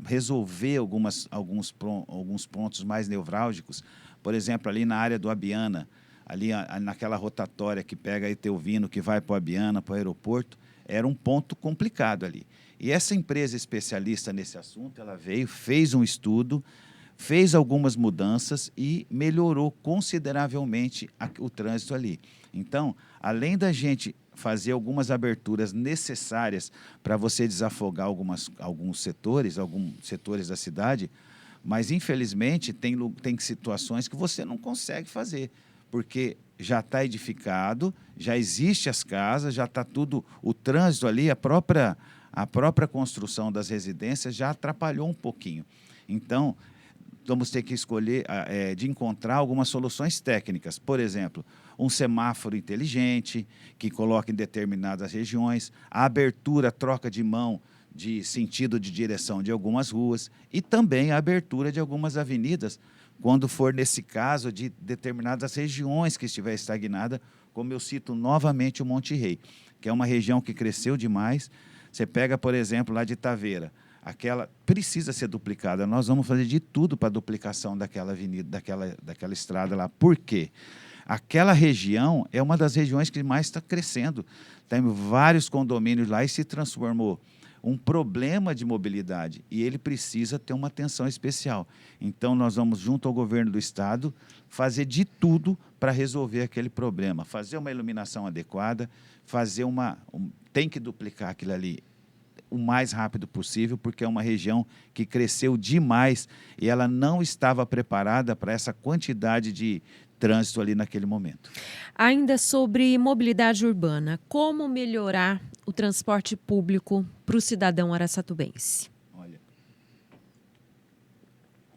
resolver alguns pontos mais nevrálgicos. Por exemplo, ali na área do Abiana, ali naquela rotatória que pega a Etelvino, que vai para o Abiana, para o aeroporto, era um ponto complicado ali. E essa empresa especialista nesse assunto, ela veio, fez um estudo, fez algumas mudanças e melhorou consideravelmente o trânsito ali. Então, além da gente fazer algumas aberturas necessárias para você desafogar alguns setores da cidade, mas, infelizmente, tem situações que você não consegue fazer, porque já está edificado, já existe as casas, já está tudo, o trânsito ali, a própria construção das residências já atrapalhou um pouquinho. Então, vamos ter que escolher, de encontrar algumas soluções técnicas. Por exemplo, um semáforo inteligente, que coloca em determinadas regiões, a abertura, troca de mão, de sentido de direção de algumas ruas e também a abertura de algumas avenidas, quando for nesse caso de determinadas regiões que estiver estagnada, como eu cito novamente o Monte Rei, que é uma região que cresceu demais. Você pega, por exemplo, lá de Itaveira, aquela precisa ser duplicada. Nós vamos fazer de tudo para a duplicação daquela avenida, daquela estrada lá. Por quê? Aquela região é uma das regiões que mais está crescendo. Tem vários condomínios lá e se transformou um problema de mobilidade e ele precisa ter uma atenção especial. Então, nós vamos, junto ao governo do estado, fazer de tudo para resolver aquele problema, fazer uma iluminação adequada, tem que duplicar aquilo ali o mais rápido possível, porque é uma região que cresceu demais e ela não estava preparada para essa quantidade de trânsito ali naquele momento. Ainda sobre mobilidade urbana, como melhorar o transporte público para o cidadão araçatubense? Olha,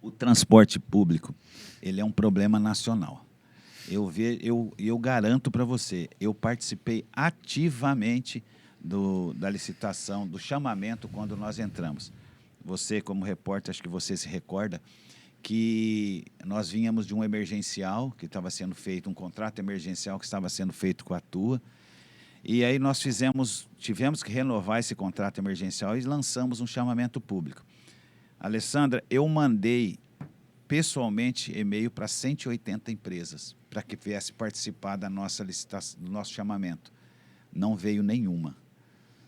o transporte público, ele é um problema nacional. Eu garanto para você, eu participei ativamente da licitação, do chamamento quando nós entramos. você como repórter, acho que você se recorda, que nós vínhamos de um emergencial que estava sendo feito, um contrato emergencial que estava sendo feito com a Atua, e aí nós tivemos que renovar esse contrato emergencial e lançamos um chamamento público. Alessandra, eu mandei pessoalmente e-mail para 180 empresas para que viesse participar da nossa licitação, do nosso chamamento. Não veio nenhuma.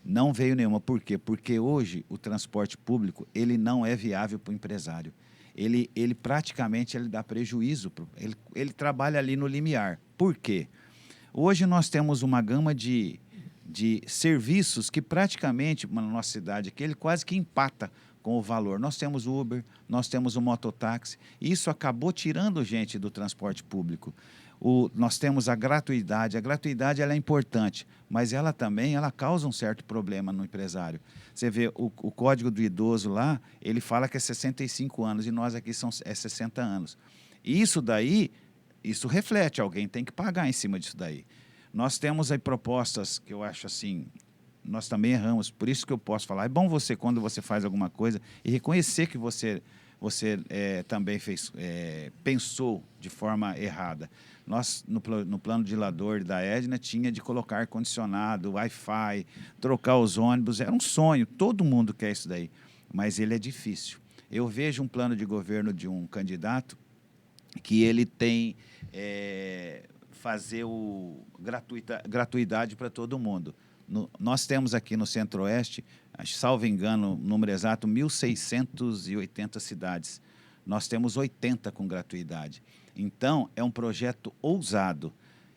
Não veio nenhuma. Por quê? Porque hoje o transporte público ele não é viável para o empresário. Ele praticamente dá prejuízo. Ele trabalha ali no limiar. Por quê? Hoje nós temos uma gama de serviços que praticamente, na nossa cidade aqui, ele quase que empata com o valor. Nós temos o Uber, nós temos o mototáxi, e isso acabou tirando gente do transporte público. Nós temos a gratuidade ela é importante, mas ela também causa um certo problema no empresário. Você vê, o código do idoso lá, ele fala que é 65 anos, e nós aqui é 60 anos. E isso reflete, alguém tem que pagar em cima disso daí. Nós temos aí propostas que eu acho assim, nós também erramos, por isso que eu posso falar, é bom você, quando você faz alguma coisa, e reconhecer que você também pensou de forma errada. Nós, no plano de lador da Edna, tinha de colocar ar-condicionado, Wi-Fi, trocar os ônibus, era um sonho, todo mundo quer isso daí, mas ele é difícil. Eu vejo um plano de governo de um candidato que ele tem fazer gratuidade para todo mundo. Nós temos aqui no Centro-Oeste, salvo engano, o número exato, 1.680 cidades. Nós temos 80 com gratuidade. Então, é um projeto ousado.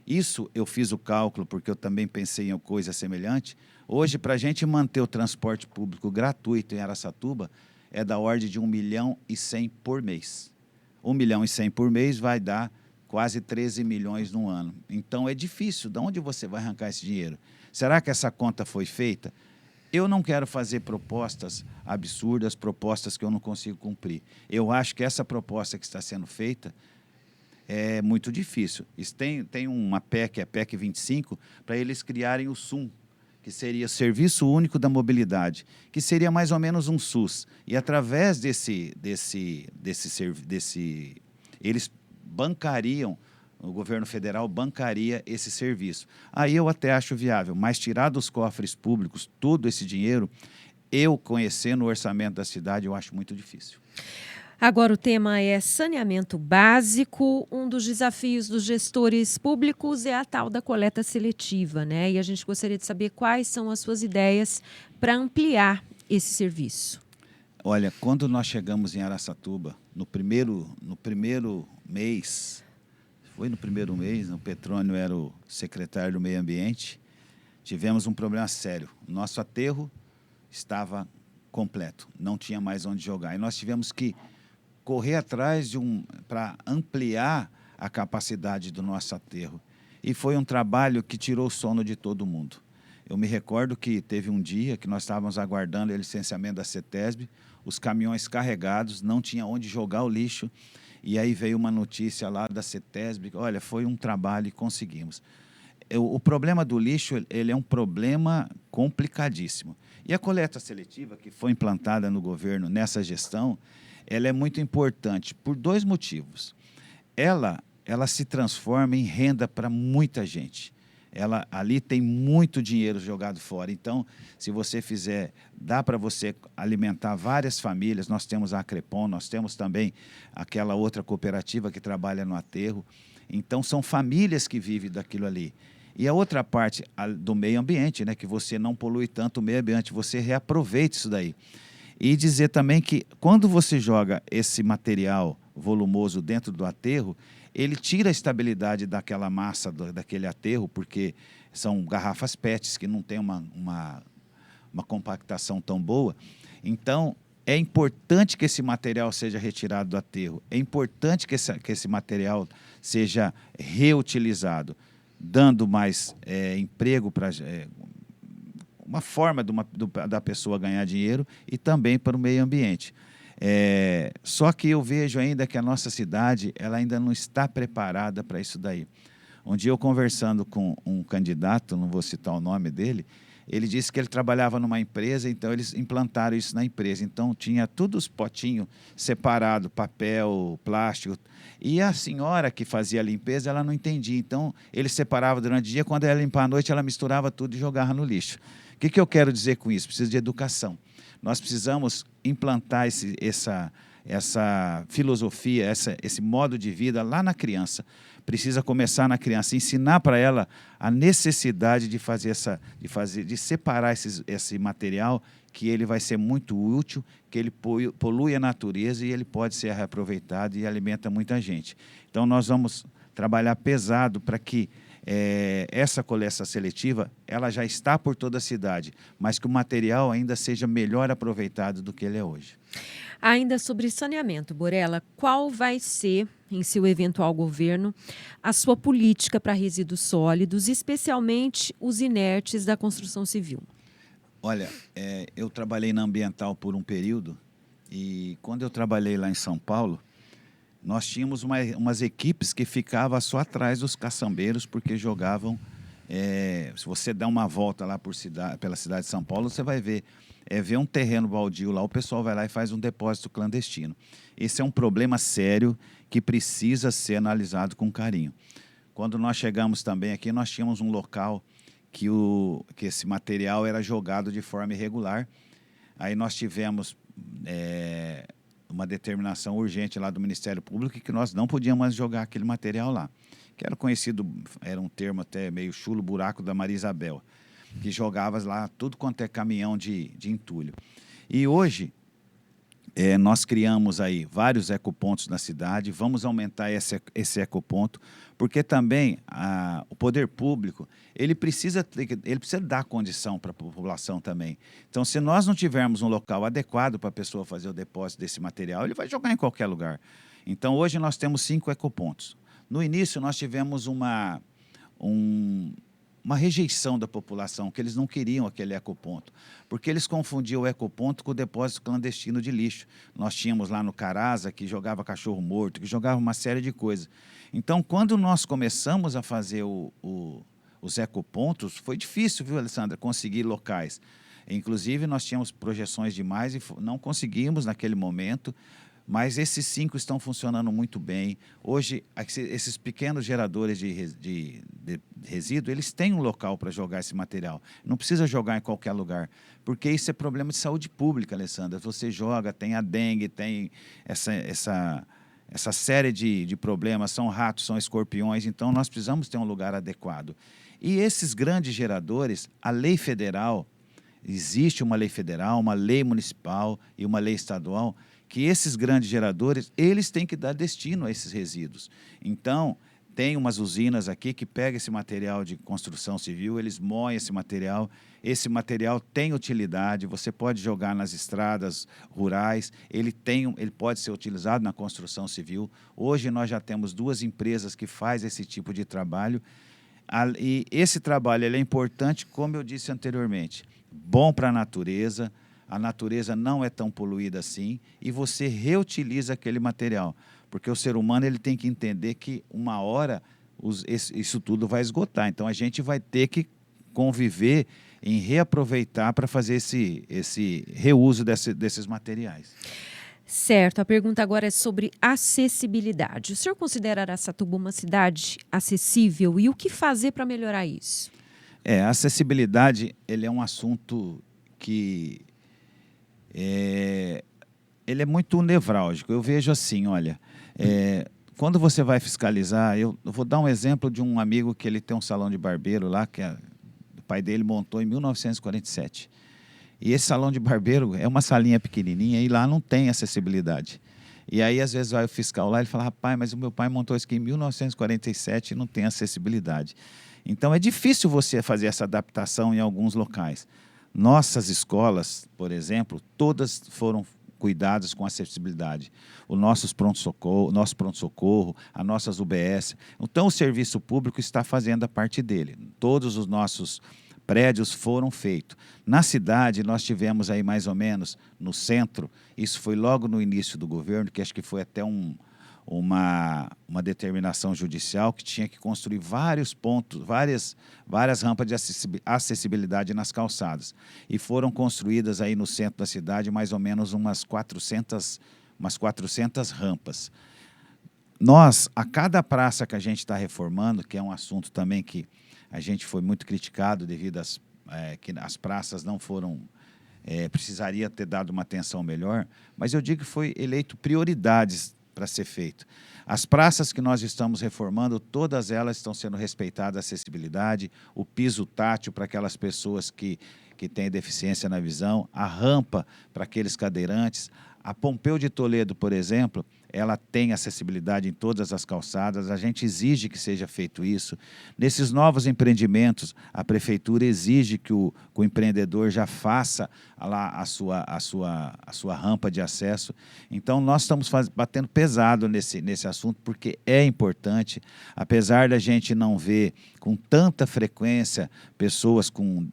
Isso eu fiz o cálculo, porque eu também pensei em coisa semelhante. Hoje, para a gente manter o transporte público gratuito em Araçatuba, é da ordem de 1.100.000 por mês. 1.100.000 por mês vai dar quase 13 milhões no ano. Então, é difícil. De onde você vai arrancar esse dinheiro? Será que essa conta foi feita? Eu não quero fazer propostas absurdas, propostas que eu não consigo cumprir. Eu acho que essa proposta que está sendo feita é muito difícil. Tem uma PEC, a PEC 25, para eles criarem o SUM, que seria o Serviço Único da Mobilidade, que seria mais ou menos um SUS. E através eles bancariam, o governo federal bancaria esse serviço. Aí eu até acho viável, mas tirar dos cofres públicos todo esse dinheiro, eu conhecendo o orçamento da cidade, eu acho muito difícil. Agora o tema é saneamento básico. Um dos desafios dos gestores públicos é a tal da coleta seletiva, né? E a gente gostaria de saber quais são as suas ideias para ampliar esse serviço. Olha, quando nós chegamos em Araçatuba, no primeiro mês, o Petrônio era o secretário do Meio Ambiente, tivemos um problema sério. Nosso aterro estava completo, não tinha mais onde jogar. E nós tivemos que correr atrás para ampliar a capacidade do nosso aterro. E foi um trabalho que tirou o sono de todo mundo. Eu me recordo que teve um dia que nós estávamos aguardando o licenciamento da CETESB, os caminhões carregados, não tinha onde jogar o lixo, e aí veio uma notícia lá da CETESB, olha, foi um trabalho e conseguimos. O problema do lixo, ele é um problema complicadíssimo. E a coleta seletiva, que foi implantada no governo nessa gestão, ela é muito importante por dois motivos. Ela se transforma em renda para muita gente. Ali tem muito dinheiro jogado fora. Então, se você fizer, dá para você alimentar várias famílias. Nós temos a Acrepon, nós temos também aquela outra cooperativa que trabalha no aterro. Então, são famílias que vivem daquilo ali. E a outra parte do meio ambiente, né, que você não polui tanto o meio ambiente, você reaproveita isso daí. E dizer também que quando você joga esse material volumoso dentro do aterro, ele tira a estabilidade daquela massa, daquele aterro, porque são garrafas PETs que não tem uma compactação tão boa. Então, é importante que esse material seja retirado do aterro, é importante que esse material seja reutilizado, dando mais emprego para... uma forma da pessoa ganhar dinheiro e também para o meio ambiente. Só que eu vejo ainda que a nossa cidade ela ainda não está preparada para isso daí. Um dia eu conversando com um candidato, não vou citar o nome dele, Ele disse que ele trabalhava numa empresa, então eles implantaram isso na empresa. Então tinha todos os potinhos separados, papel, plástico. E a senhora que fazia a limpeza, ela não entendia. Então ele separava durante o dia, quando ela ia limpar à noite, ela misturava tudo e jogava no lixo. O que eu quero dizer com isso? Precisa de educação. Nós precisamos implantar essa filosofia, esse modo de vida lá na criança. Precisa começar na criança, ensinar para ela a necessidade de separar esse material, que ele vai ser muito útil, que ele polui a natureza e ele pode ser reaproveitado e alimenta muita gente. Então, nós vamos trabalhar pesado para que essa coleta seletiva ela já está por toda a cidade, mas que o material ainda seja melhor aproveitado do que ele é hoje. Ainda sobre saneamento, Borella, qual vai ser, em seu eventual governo, a sua política para resíduos sólidos, especialmente os inertes da construção civil? Olha, eu trabalhei na Ambiental por um período e quando eu trabalhei lá em São Paulo, nós tínhamos umas equipes que ficavam só atrás dos caçambeiros porque jogavam. Se você dá uma volta lá pela cidade de São Paulo, você vai ver um terreno baldio lá, o pessoal vai lá e faz um depósito clandestino. Esse é um problema sério que precisa ser analisado com carinho. Quando nós chegamos também aqui, nós tínhamos um local que esse material era jogado de forma irregular. Aí nós tivemos uma determinação urgente lá do Ministério Público que nós não podíamos mais jogar aquele material lá, que era conhecido, era um termo até meio chulo, buraco da Maria Isabel, que jogava lá tudo quanto é caminhão de entulho. E hoje, nós criamos aí vários ecopontos na cidade, vamos aumentar esse ecoponto, porque também o poder público, ele precisa dar condição para a população também. Então, se nós não tivermos um local adequado para a pessoa fazer o depósito desse material, ele vai jogar em qualquer lugar. Então, hoje nós temos 5 ecopontos. No início, nós tivemos uma rejeição da população, que eles não queriam aquele ecoponto, porque eles confundiam o ecoponto com o depósito clandestino de lixo. Nós tínhamos lá no Caraza, que jogava cachorro morto, que jogava uma série de coisas. Então, quando nós começamos a fazer os ecopontos, foi difícil, viu, Alessandra, conseguir locais. Inclusive, nós tínhamos projeções demais e não conseguimos naquele momento, mas esses 5 estão funcionando muito bem. Hoje, esses pequenos geradores de resíduo, eles têm um local para jogar esse material. Não precisa jogar em qualquer lugar, porque isso é problema de saúde pública, Alessandra. Você joga, tem a dengue, tem essa série de problemas, são ratos, são escorpiões, então nós precisamos ter um lugar adequado. E esses grandes geradores, a lei federal, existe uma lei federal, uma lei municipal e uma lei estadual, que esses grandes geradores, eles têm que dar destino a esses resíduos. Então, tem umas usinas aqui que pegam esse material de construção civil, eles moem esse material tem utilidade, você pode jogar nas estradas rurais, ele pode ser utilizado na construção civil. Hoje nós já temos 2 empresas que fazem esse tipo de trabalho, e esse trabalho ele é importante, como eu disse anteriormente, bom para a natureza não é tão poluída assim, e você reutiliza aquele material, porque o ser humano ele tem que entender que uma hora isso tudo vai esgotar, então a gente vai ter que conviver em reaproveitar para fazer esse reuso desses materiais. Certo, a pergunta agora é sobre acessibilidade. O senhor considera Araçatuba uma cidade acessível e o que fazer para melhorar isso? A acessibilidade ele é um assunto que ele é muito nevrálgico. Eu vejo assim, olha, quando você vai fiscalizar, eu vou dar um exemplo de um amigo que ele tem um salão de barbeiro lá, que o pai dele montou em 1947. E esse salão de barbeiro é uma salinha pequenininha e lá não tem acessibilidade. E aí, às vezes, vai o fiscal lá e ele fala, rapaz, mas o meu pai montou isso aqui em 1947 e não tem acessibilidade. Então, é difícil você fazer essa adaptação em alguns locais. Nossas escolas, por exemplo, todas foram cuidadas com acessibilidade. O nosso pronto-socorro, as nossas UBS. Então, o serviço público está fazendo a parte dele. Todos os nossos prédios foram feitos. Na cidade, nós tivemos aí mais ou menos, no centro, isso foi logo no início do governo, que acho que foi até um uma determinação judicial que tinha que construir vários pontos, várias rampas de acessibilidade nas calçadas. E foram construídas aí no centro da cidade mais ou menos umas 400 rampas. Nós, a cada praça que a gente está reformando, que é um assunto também que a gente foi muito criticado devido que as praças não foram, precisaria ter dado uma atenção melhor, mas eu digo que foi eleito prioridades para ser feito. As praças que nós estamos reformando, todas elas estão sendo respeitadas a acessibilidade, o piso tátil para aquelas pessoas que têm deficiência na visão, a rampa para aqueles cadeirantes. A Pompeu de Toledo, por exemplo, ela tem acessibilidade em todas as calçadas, a gente exige que seja feito isso. Nesses novos empreendimentos, a prefeitura exige que o empreendedor já faça lá a sua rampa de acesso. Então, nós estamos batendo pesado nesse assunto, porque é importante, apesar da gente não ver com tanta frequência pessoas com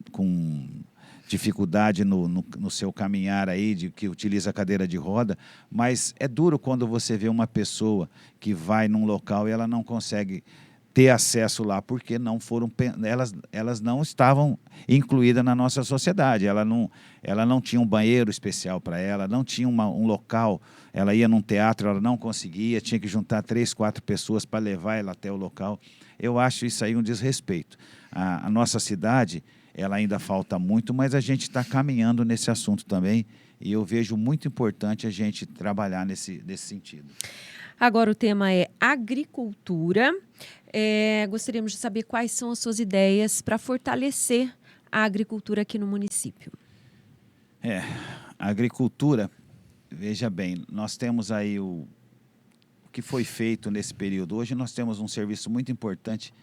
dificuldade no seu caminhar aí, que utiliza a cadeira de roda, mas é duro quando você vê uma pessoa que vai num local e ela não consegue ter acesso lá, porque elas não estavam incluídas na nossa sociedade, ela não tinha um banheiro especial para ela, não tinha um local, ela ia num teatro, ela não conseguia, tinha que juntar 3, 4 pessoas para levar ela até o local. Eu acho isso aí um desrespeito. A nossa cidade, ela ainda falta muito, mas a gente está caminhando nesse assunto também, e eu vejo muito importante a gente trabalhar nesse sentido. Agora o tema é agricultura. Gostaríamos de saber quais são as suas ideias para fortalecer a agricultura aqui no município. A agricultura, veja bem, nós temos aí o que foi feito nesse período. Hoje nós temos um serviço muito importante.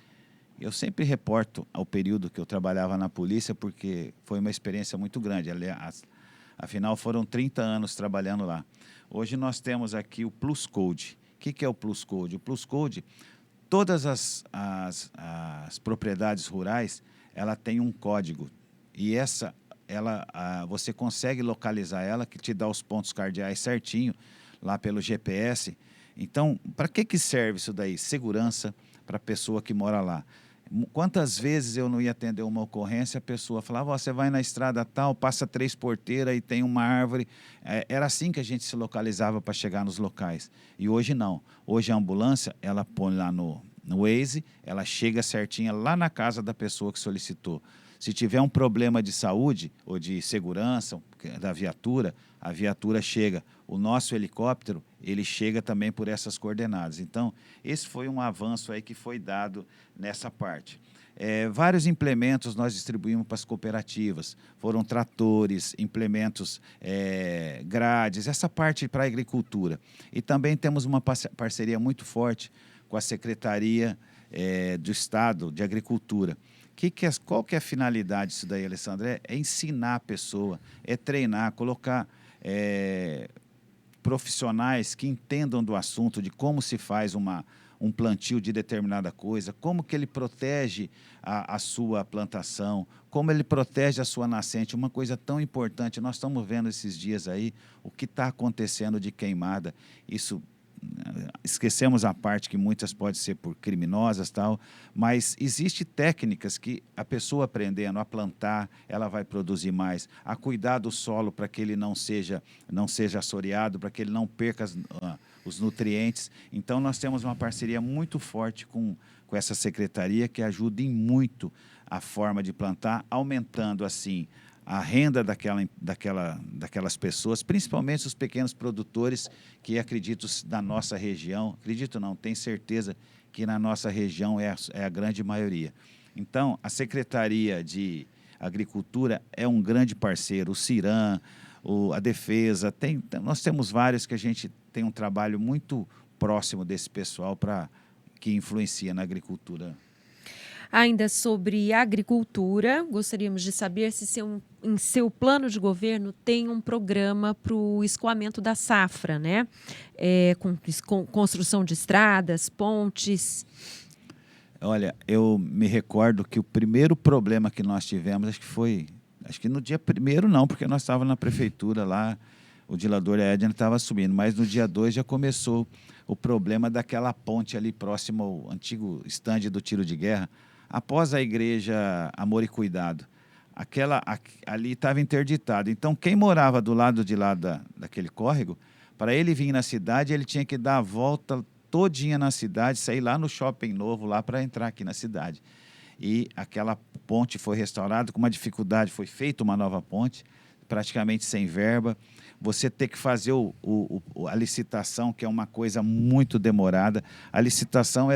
Eu sempre reporto ao período que eu trabalhava na polícia, porque foi uma experiência muito grande. Aliás, afinal, foram 30 anos trabalhando lá. Hoje nós temos aqui o Plus Code. O que é o Plus Code? O Plus Code, todas as propriedades rurais, ela tem um código. E você consegue localizar ela, que te dá os pontos cardeais certinho, lá pelo GPS. Então, para que serve isso daí? Segurança para a pessoa que mora lá. Quantas vezes eu não ia atender uma ocorrência, a pessoa falava, você vai na estrada tal, passa 3 porteiras e tem uma árvore. Era assim que a gente se localizava para chegar nos locais. E hoje não. Hoje a ambulância, ela põe lá no Waze, ela chega certinha lá na casa da pessoa que solicitou. Se tiver um problema de saúde ou de segurança da viatura, a viatura chega. O nosso helicóptero, ele chega também por essas coordenadas. Então, esse foi um avanço aí que foi dado nessa parte. Vários implementos nós distribuímos para as cooperativas. Foram tratores, implementos, grades, essa parte para a agricultura. E também temos uma parceria muito forte com a Secretaria do Estado de Agricultura. Qual que é a finalidade disso daí, Alessandro? É ensinar a pessoa, é treinar, colocar profissionais que entendam do assunto, de como se faz um plantio de determinada coisa, como que ele protege a sua plantação, como ele protege a sua nascente, uma coisa tão importante. Nós estamos vendo esses dias aí o que está acontecendo de queimada. Isso, esquecemos a parte que muitas podem ser por criminosas, tal, mas existem técnicas que a pessoa aprendendo a plantar, ela vai produzir mais, a cuidar do solo para que ele não seja assoreado, para que ele não perca os nutrientes. Então, nós temos uma parceria muito forte com essa secretaria, que ajuda em muito a forma de plantar, aumentando, assim, a renda daquelas pessoas, principalmente os pequenos produtores que acredito da nossa região, acredito não, tenho certeza que na nossa região é a grande maioria. Então, a Secretaria de Agricultura é um grande parceiro, o CIRAM, a Defesa, nós temos vários que a gente tem um trabalho muito próximo desse pessoal que influencia na agricultura. Ainda sobre agricultura, gostaríamos de saber se em seu plano de governo tem um programa para o escoamento da safra, né? Com construção de estradas, pontes. Olha, eu me recordo que o primeiro problema que nós tivemos, acho que no dia 1º não, porque nós estávamos na prefeitura lá, o dilador e a Edna estavam subindo, mas no dia 2 já começou o problema daquela ponte ali próximo ao antigo estande do tiro de guerra, após a igreja Amor e Cuidado. Ali estava interditado. Então, quem morava do lado de lá daquele córrego, para ele vir na cidade, ele tinha que dar a volta todinha na cidade, sair lá no Shopping Novo, lá para entrar aqui na cidade. E aquela ponte foi restaurada com uma dificuldade, foi feita uma nova ponte, praticamente sem verba. Você ter que fazer a licitação, que é uma coisa muito demorada. A licitação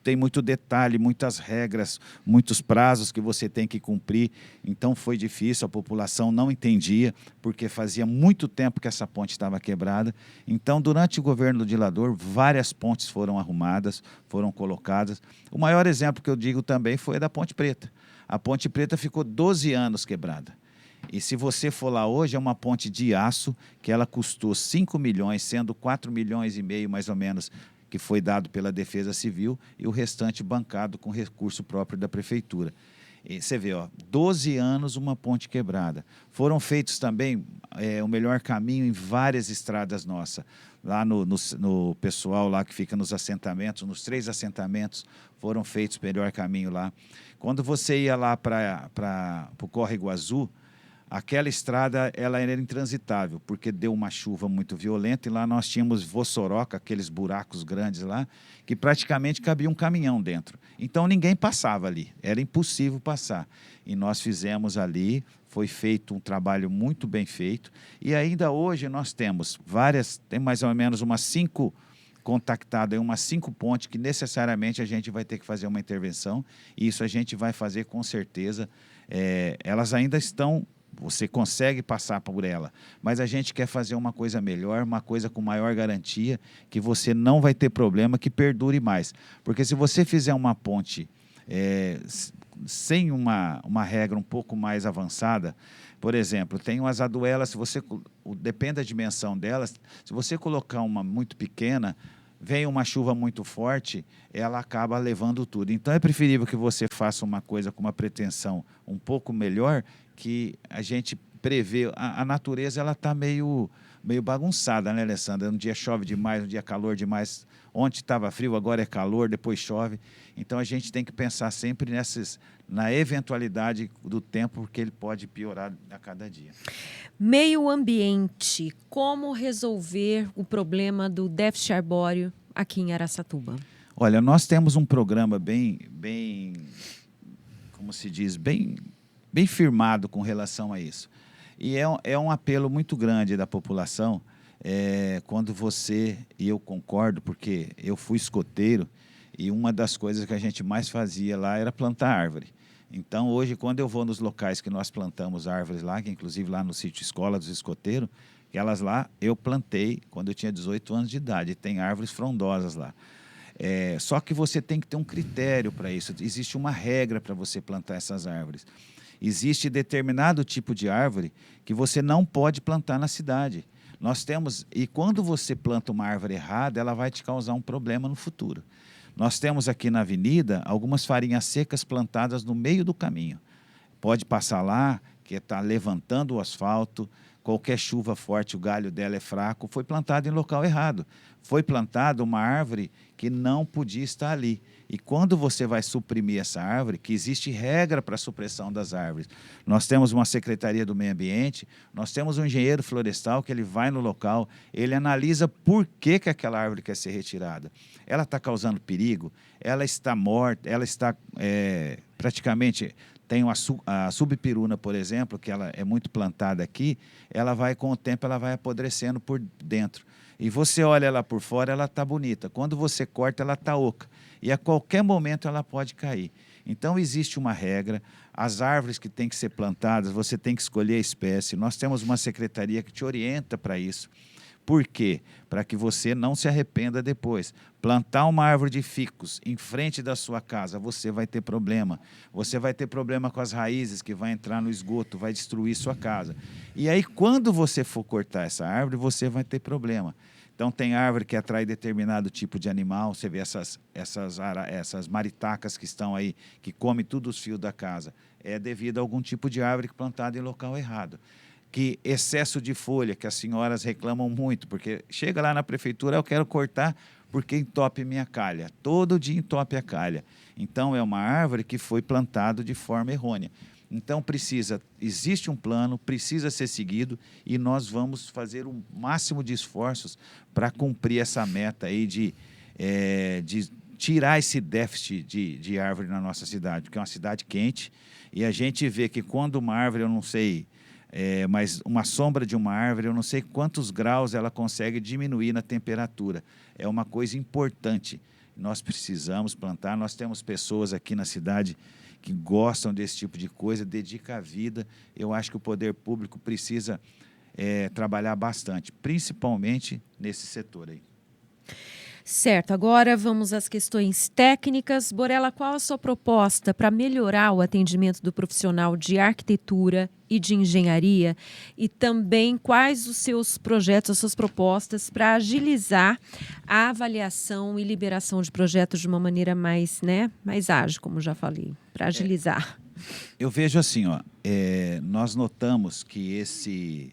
tem muito detalhe, muitas regras, muitos prazos que você tem que cumprir. Então foi difícil, a população não entendia, porque fazia muito tempo que essa ponte estava quebrada. Então, durante o governo do dilador, várias pontes foram arrumadas, foram colocadas. O maior exemplo que eu digo também foi a da Ponte Preta. A Ponte Preta ficou 12 anos quebrada. E se você for lá hoje, é uma ponte de aço, que ela custou 5 milhões, sendo 4,5 milhões mais ou menos, que foi dado pela Defesa Civil, e o restante bancado com recurso próprio da Prefeitura. E você vê, 12 anos uma ponte quebrada. Foram feitos também o melhor caminho em várias estradas nossas. Lá no pessoal lá que fica nos assentamentos, nos 3 assentamentos, foram feitos o melhor caminho lá. Quando você ia lá para o Córrego Azul, aquela estrada ela era intransitável, porque deu uma chuva muito violenta e lá nós tínhamos vossoroca, aqueles buracos grandes lá, que praticamente cabia um caminhão dentro. Então ninguém passava ali, era impossível passar. E nós fizemos ali, foi feito um trabalho muito bem feito, e ainda hoje nós temos tem mais ou menos umas 5 contactadas, umas 5 pontes que necessariamente a gente vai ter que fazer uma intervenção, e isso a gente vai fazer com certeza. Elas ainda estão... Você consegue passar por ela, mas a gente quer fazer uma coisa melhor, uma coisa com maior garantia, que você não vai ter problema, que perdure mais. Porque se você fizer uma ponte sem uma regra um pouco mais avançada, por exemplo, tem umas aduelas, depende da dimensão delas, se você colocar uma muito pequena, vem uma chuva muito forte, ela acaba levando tudo. Então é preferível que você faça uma coisa com uma pretensão um pouco melhor, que a gente prevê. A natureza ela está meio bagunçada, né, Alessandra? Um dia chove demais, um dia calor demais. Ontem estava frio, agora é calor, depois chove. Então a gente tem que pensar sempre na eventualidade do tempo, porque ele pode piorar a cada dia. Meio ambiente, como resolver o problema do déficit arbóreo aqui em Araçatuba? Olha, nós temos um programa bem como se diz, bem firmado com relação a isso. E é um apelo muito grande da população, quando e eu concordo, porque eu fui escoteiro, e uma das coisas que a gente mais fazia lá era plantar árvore. Então, hoje, quando eu vou nos locais que nós plantamos árvores lá, que inclusive lá no sítio Escola dos Escoteiros, aquelas lá eu plantei quando eu tinha 18 anos de idade, e tem árvores frondosas lá. Só que você tem que ter um critério para isso, existe uma regra para você plantar essas árvores. Existe determinado tipo de árvore que você não pode plantar na cidade. E quando você planta uma árvore errada, ela vai te causar um problema no futuro. Nós temos aqui na avenida algumas farinhas secas plantadas no meio do caminho. Pode passar lá, que está levantando o asfalto, qualquer chuva forte, o galho dela é fraco, foi plantado em local errado. Foi plantada uma árvore que não podia estar ali. E quando você vai suprimir essa árvore, que existe regra para a supressão das árvores. Nós temos uma Secretaria do Meio Ambiente, nós temos um engenheiro florestal que ele vai no local, ele analisa por que aquela árvore quer ser retirada. Ela está causando perigo, ela está morta, ela está praticamente... Tem a subpiruna, por exemplo, que ela é muito plantada aqui, ela vai, com o tempo, ela vai apodrecendo por dentro. E você olha ela por fora, ela está bonita. Quando você corta, ela está oca. E a qualquer momento ela pode cair. Então, existe uma regra. As árvores que têm que ser plantadas, você tem que escolher a espécie. Nós temos uma secretaria que te orienta para isso. Por quê? Para que você não se arrependa depois. Plantar uma árvore de ficus em frente da sua casa, você vai ter problema. Você vai ter problema com as raízes que vai entrar no esgoto, vai destruir sua casa. E aí, quando você for cortar essa árvore, você vai ter problema. Então, tem árvore que atrai determinado tipo de animal. Você vê essas maritacas que estão aí, que comem todos os fios da casa. É devido a algum tipo de árvore plantada em local errado. Que excesso de folha, que as senhoras reclamam muito, porque chega lá na prefeitura, eu quero cortar porque entope minha calha. Todo dia entope a calha. Então, é uma árvore que foi plantada de forma errônea. Então, existe um plano, precisa ser seguido e nós vamos fazer o máximo de esforços para cumprir essa meta aí de tirar esse déficit de árvore na nossa cidade, porque é uma cidade quente e a gente vê que quando uma árvore, eu não sei, mas uma sombra de uma árvore, eu não sei quantos graus ela consegue diminuir na temperatura. É uma coisa importante. Nós precisamos plantar, nós temos pessoas aqui na cidade que gostam desse tipo de coisa, dedica a vida. Eu acho que o poder público precisa trabalhar bastante, principalmente nesse setor aí. Certo, agora vamos às questões técnicas. Borella, qual a sua proposta para melhorar o atendimento do profissional de arquitetura e de engenharia? E também quais os seus projetos, as suas propostas para agilizar a avaliação e liberação de projetos de uma maneira mais ágil, como já falei, para agilizar? Eu vejo assim, nós notamos que esse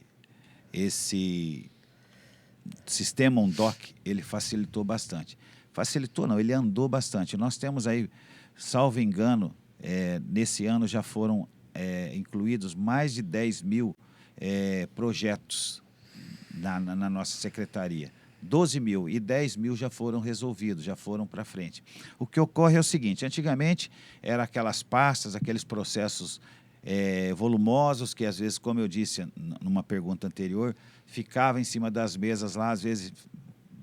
sistema UNDOC, ele facilitou bastante. Facilitou não, ele andou bastante. Nós temos aí, salvo engano, nesse ano já foram incluídos mais de 10 mil projetos na nossa secretaria. 12 mil e 10 mil já foram resolvidos, já foram para frente. O que ocorre é o seguinte, antigamente eram aquelas pastas, aqueles processos volumosos que, às vezes, como eu disse numa pergunta anterior, ficava em cima das mesas lá, às vezes,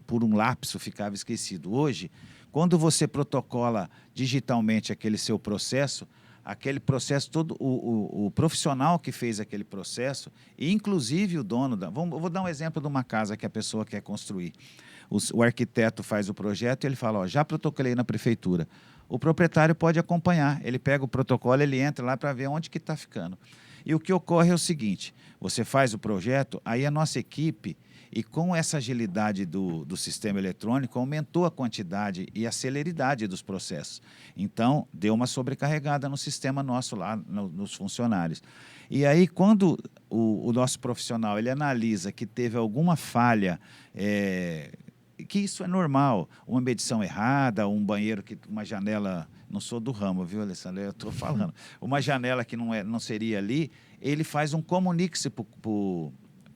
por um lapso, ficava esquecido. Hoje, quando você protocola digitalmente aquele seu processo, aquele processo todo, o profissional que fez aquele processo, e inclusive o dono vou dar um exemplo de uma casa que a pessoa quer construir. O arquiteto faz o projeto e ele fala, já protocolei na prefeitura. O proprietário pode acompanhar, ele pega o protocolo, ele entra lá para ver onde que está ficando. E o que ocorre é o seguinte, você faz o projeto, aí a nossa equipe, e com essa agilidade do sistema eletrônico, aumentou a quantidade e a celeridade dos processos. Então, deu uma sobrecarregada no sistema nosso lá, nos funcionários. E aí, quando o nosso profissional ele analisa que teve alguma falha, que isso é normal, uma medição errada, um banheiro, uma janela, não sou do ramo, viu, Alessandro? Eu estou falando. Uma janela que não seria ali, ele faz um comunique-se para o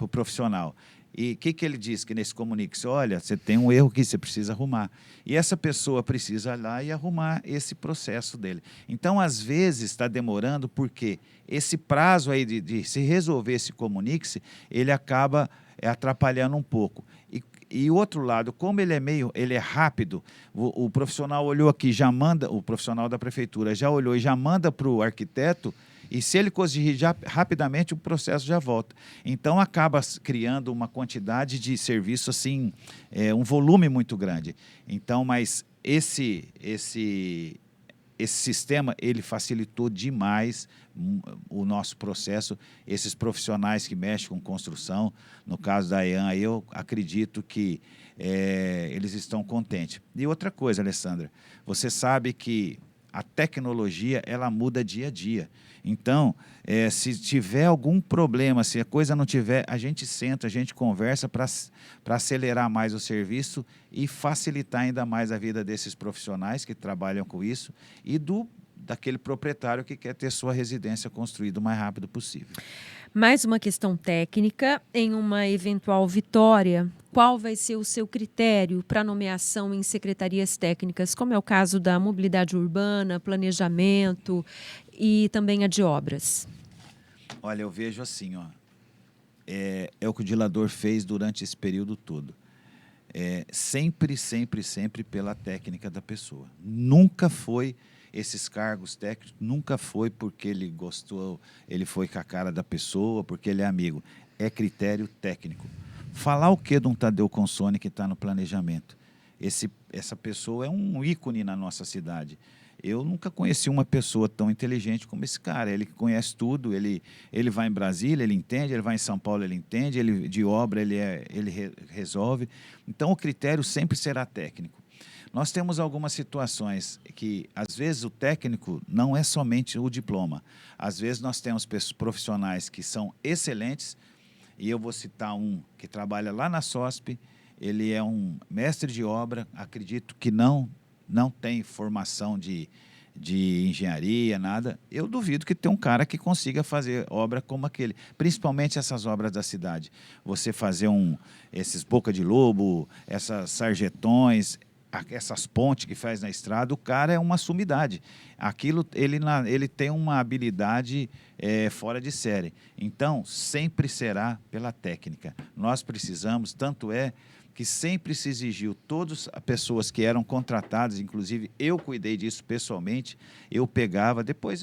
profissional. E o que ele diz que nesse comunique-se? Olha, você tem um erro que você precisa arrumar. E essa pessoa precisa ir lá e arrumar esse processo dele. Então, às vezes, está demorando porque esse prazo aí de se resolver esse comunique-se, ele acaba atrapalhando um pouco. E o outro lado, como ele é rápido, o profissional olhou aqui, já manda, o profissional da prefeitura já olhou e já manda para o arquiteto, e se ele corrigir rapidamente, o processo já volta. Então, acaba criando uma quantidade de serviço, assim, um volume muito grande. Então, mas esse sistema, ele facilitou demais o nosso processo. Esses profissionais que mexem com construção, no caso da EAN, eu acredito que eles estão contentes. E outra coisa, Alessandra, você sabe que a tecnologia, ela muda dia a dia. Então, se tiver algum problema, se a coisa não tiver, a gente senta, a gente conversa para acelerar mais o serviço e facilitar ainda mais a vida desses profissionais que trabalham com isso e daquele proprietário que quer ter sua residência construída o mais rápido possível. Mais uma questão técnica, em uma eventual vitória, qual vai ser o seu critério para nomeação em secretarias técnicas, como é o caso da mobilidade urbana, planejamento e também a de obras? Olha, eu vejo assim, é o que o dilador fez durante esse período todo. Sempre pela técnica da pessoa. Nunca foi esses cargos técnicos, nunca foi porque ele gostou, ele foi com a cara da pessoa, porque ele é amigo. É critério técnico. Falar o que de um Tadeu Consone que está no planejamento? Essa pessoa é um ícone na nossa cidade. Eu nunca conheci uma pessoa tão inteligente como esse cara. Ele conhece tudo, ele vai em Brasília, ele entende, ele vai em São Paulo, ele entende, ele de obra resolve. Então, o critério sempre será técnico. Nós temos algumas situações que, às vezes, o técnico não é somente o diploma. Às vezes, nós temos profissionais que são excelentes, e eu vou citar um que trabalha lá na SOSP, ele é um mestre de obra, acredito que não tem formação de engenharia, nada. Eu duvido que tenha um cara que consiga fazer obra como aquele, principalmente essas obras da cidade. Você fazer esses Boca de Lobo, essas sarjetões, essas pontes que faz na estrada, o cara é uma sumidade. Aquilo, ele tem uma habilidade fora de série. Então, sempre será pela técnica. Nós precisamos, tanto é que sempre se exigiu, todas as pessoas que eram contratadas, inclusive eu cuidei disso pessoalmente, eu pegava, depois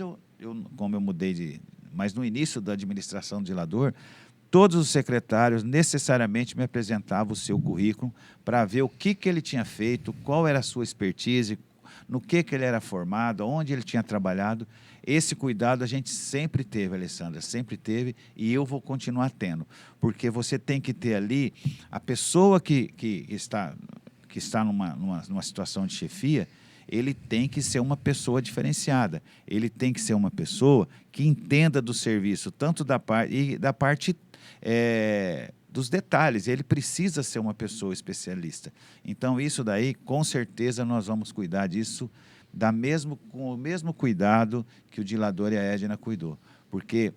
como eu mudei mas no início da administração do zelador, todos os secretários necessariamente me apresentavam o seu currículo para ver o que ele tinha feito, qual era a sua expertise, no que ele era formado, onde ele tinha trabalhado. Esse cuidado a gente sempre teve, Alessandra, sempre teve, e eu vou continuar tendo, porque você tem que ter ali a pessoa que está numa situação de chefia. Ele tem que ser uma pessoa diferenciada, ele tem que ser uma pessoa que entenda do serviço, tanto da parte dos detalhes. Ele precisa ser uma pessoa especialista. Então, isso daí, com certeza, nós vamos cuidar disso com o mesmo cuidado que o Dilador e a Edna cuidou. Porque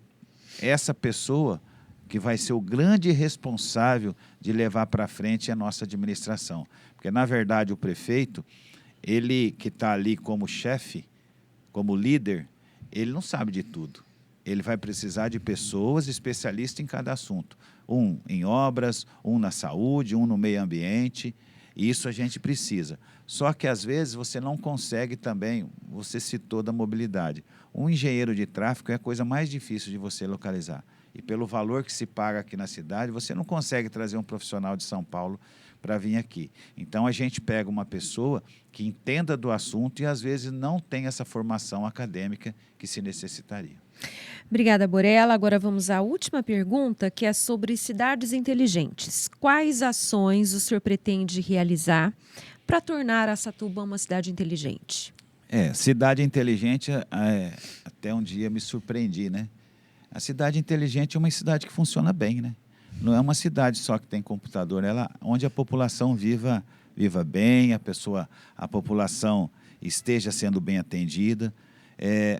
essa pessoa que vai ser o grande responsável de levar para frente a nossa administração. Porque, na verdade, o prefeito, ele que está ali como chefe, como líder, ele não sabe de tudo. Ele vai precisar de pessoas especialistas em cada assunto. Um em obras, um na saúde, um no meio ambiente. Isso a gente precisa. Só que, às vezes, você não consegue também, você citou da mobilidade. Um engenheiro de tráfego é a coisa mais difícil de você localizar. E pelo valor que se paga aqui na cidade, você não consegue trazer um profissional de São Paulo para vir aqui. Então, a gente pega uma pessoa que entenda do assunto e, às vezes, não tem essa formação acadêmica que se necessitaria. Obrigada, Borella. Agora vamos à última pergunta, que é sobre cidades inteligentes. Quais ações o senhor pretende realizar para tornar Araçatuba uma cidade inteligente? Cidade inteligente, até um dia me surpreendi, né? A cidade inteligente é uma cidade que funciona bem, né? Não é uma cidade só que tem computador, onde a população viva bem, a população esteja sendo bem atendida.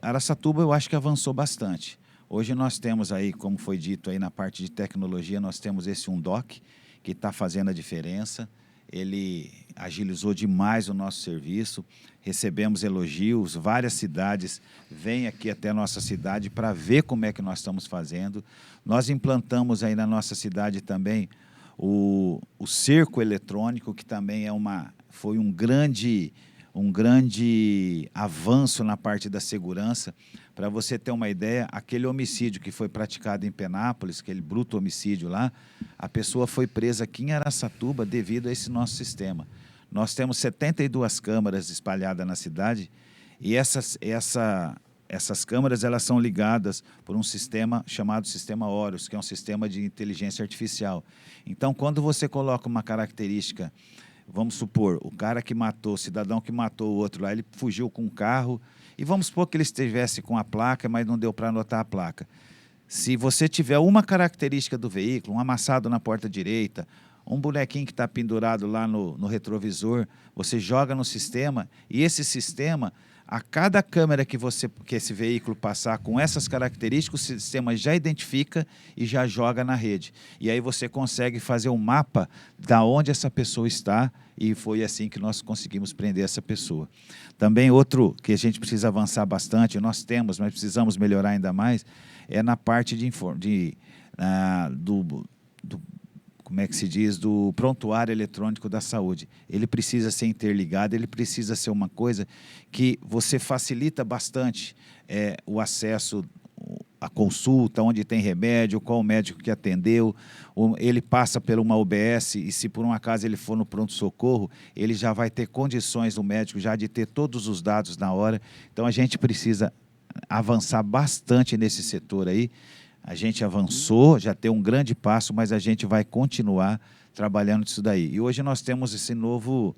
Araçatuba, eu acho que avançou bastante. Hoje nós temos aí, como foi dito aí na parte de tecnologia, nós temos esse UNDOC, que está fazendo a diferença. Ele agilizou demais o nosso serviço, recebemos elogios, várias cidades vêm aqui até a nossa cidade para ver como é que nós estamos fazendo. Nós implantamos aí na nossa cidade também o cerco eletrônico, que também foi um grande avanço na parte da segurança. Para você ter uma ideia, aquele homicídio que foi praticado em Penápolis, aquele bruto homicídio lá, a pessoa foi presa aqui em Araçatuba devido a esse nosso sistema. Nós temos 72 câmaras espalhadas na cidade e essas câmaras elas são ligadas por um sistema chamado Sistema Horus, que é um sistema de inteligência artificial. Então, quando você coloca uma característica, vamos supor, o cidadão que matou o outro lá, ele fugiu com um carro, e vamos supor que ele estivesse com a placa, mas não deu para anotar a placa. Se você tiver uma característica do veículo, um amassado na porta direita, um bonequinho que está pendurado lá no retrovisor, você joga no sistema, e esse sistema, a cada câmera que esse veículo passar com essas características, o sistema já identifica e já joga na rede. E aí você consegue fazer um mapa da onde essa pessoa está, e foi assim que nós conseguimos prender essa pessoa. Também outro que a gente precisa avançar bastante, nós temos, mas precisamos melhorar ainda mais, é na parte como é que se diz, do prontuário eletrônico da saúde. Ele precisa ser interligado, ele precisa ser uma coisa que você facilita bastante o acesso a consulta, onde tem remédio, qual o médico que atendeu. Ele passa por uma UBS e, se por um acaso ele for no pronto-socorro, ele já vai ter condições, o médico, já de ter todos os dados na hora. Então, a gente precisa avançar bastante nesse setor aí. A gente avançou, já tem um grande passo, mas a gente vai continuar trabalhando nisso daí. E hoje nós temos esse novo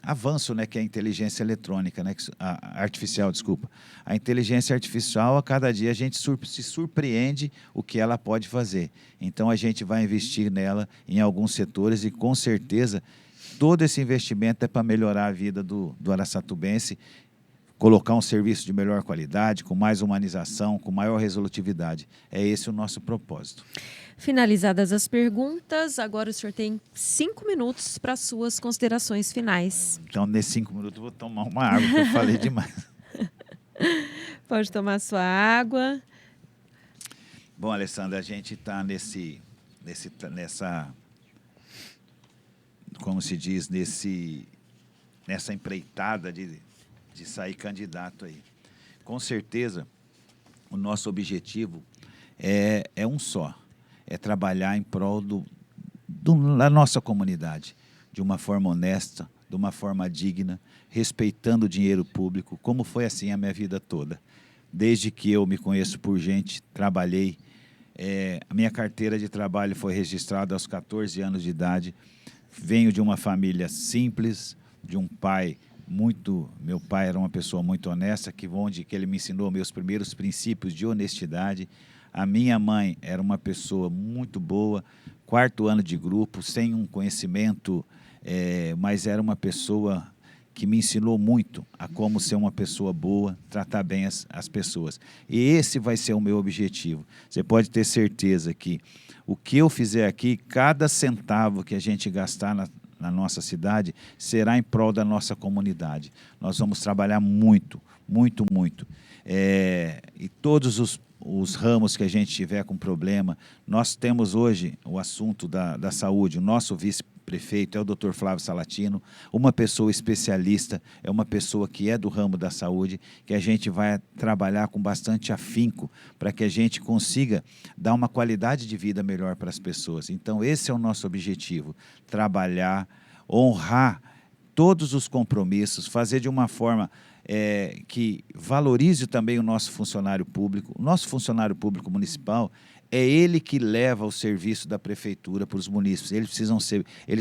avanço, né, que é a inteligência eletrônica, né, artificial, desculpa. A inteligência artificial, a cada dia a gente se surpreende o que ela pode fazer. Então, a gente vai investir nela em alguns setores e, com certeza, todo esse investimento é para melhorar a vida do araçatubense, colocar um serviço de melhor qualidade, com mais humanização, com maior resolutividade. É esse o nosso propósito. Finalizadas as perguntas, agora o senhor tem 5 minutos para suas considerações finais. Então, nesses 5 minutos, eu vou tomar uma água, porque eu falei demais. Pode tomar sua água. Bom, Alessandra, a gente está nessa, como se diz, nessa empreitada de sair candidato aí. Com certeza, o nosso objetivo é um só. É trabalhar em prol da nossa comunidade, de uma forma honesta, de uma forma digna, respeitando o dinheiro público, como foi assim a minha vida toda. Desde que eu me conheço por gente, trabalhei. A minha carteira de trabalho foi registrada aos 14 anos de idade. Venho de uma família simples, de um pai meu pai era uma pessoa muito honesta, que ele me ensinou meus primeiros princípios de honestidade. A minha mãe era uma pessoa muito boa, 4º ano de grupo, sem um conhecimento, mas era uma pessoa que me ensinou muito a como ser uma pessoa boa, tratar bem as pessoas. E esse vai ser o meu objetivo. Você pode ter certeza que o que eu fizer aqui, cada centavo que a gente gastar na nossa cidade, será em prol da nossa comunidade. Nós vamos trabalhar muito, muito, muito. E todos os ramos que a gente tiver com problema, nós temos hoje o assunto da saúde. O nosso vice-prefeito é o Dr. Flávio Salatino, uma pessoa especialista, é uma pessoa que é do ramo da saúde, que a gente vai trabalhar com bastante afinco para que a gente consiga dar uma qualidade de vida melhor para as pessoas. Então, esse é o nosso objetivo, trabalhar, honrar todos os compromissos, fazer de uma forma que valorize também o nosso funcionário público. O nosso funcionário público municipal é ele que leva o serviço da prefeitura para os munícipes. Eles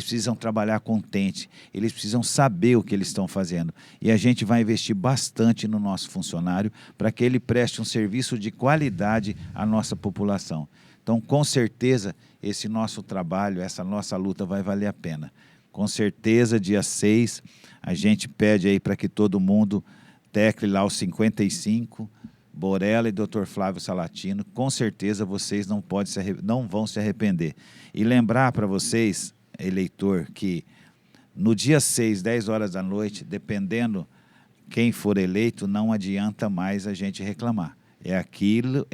precisam trabalhar contente, eles precisam saber o que eles estão fazendo. E a gente vai investir bastante no nosso funcionário para que ele preste um serviço de qualidade à nossa população. Então, com certeza, esse nosso trabalho, essa nossa luta vai valer a pena. Com certeza, dia 6, a gente pede aí para que todo mundo tecle lá os 55, Borella e Dr. Flávio Salatino. Com certeza vocês não vão se arrepender. E lembrar para vocês, eleitor, que no dia 6, 10 horas da noite, dependendo quem for eleito, não adianta mais a gente reclamar. É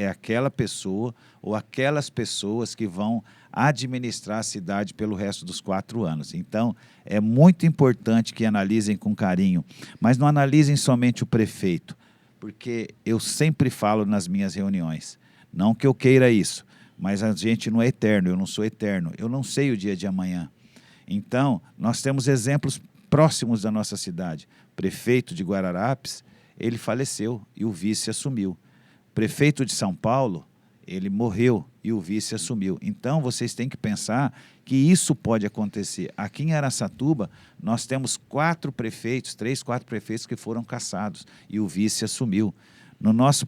aquela pessoa ou aquelas pessoas que vão administrar a cidade pelo resto dos 4 anos. Então, é muito importante que analisem com carinho, mas não analisem somente o prefeito, porque eu sempre falo nas minhas reuniões, não que eu queira isso, mas a gente não é eterno, eu não sou eterno, eu não sei o dia de amanhã. Então, nós temos exemplos próximos da nossa cidade. O prefeito de Guararapes, ele faleceu e o vice assumiu. O prefeito de São Paulo, ele morreu e o vice assumiu. Então, vocês têm que pensar que isso pode acontecer. Aqui em Araçatuba, nós temos 4 prefeitos, 3, 4 prefeitos que foram cassados e o vice assumiu. No nosso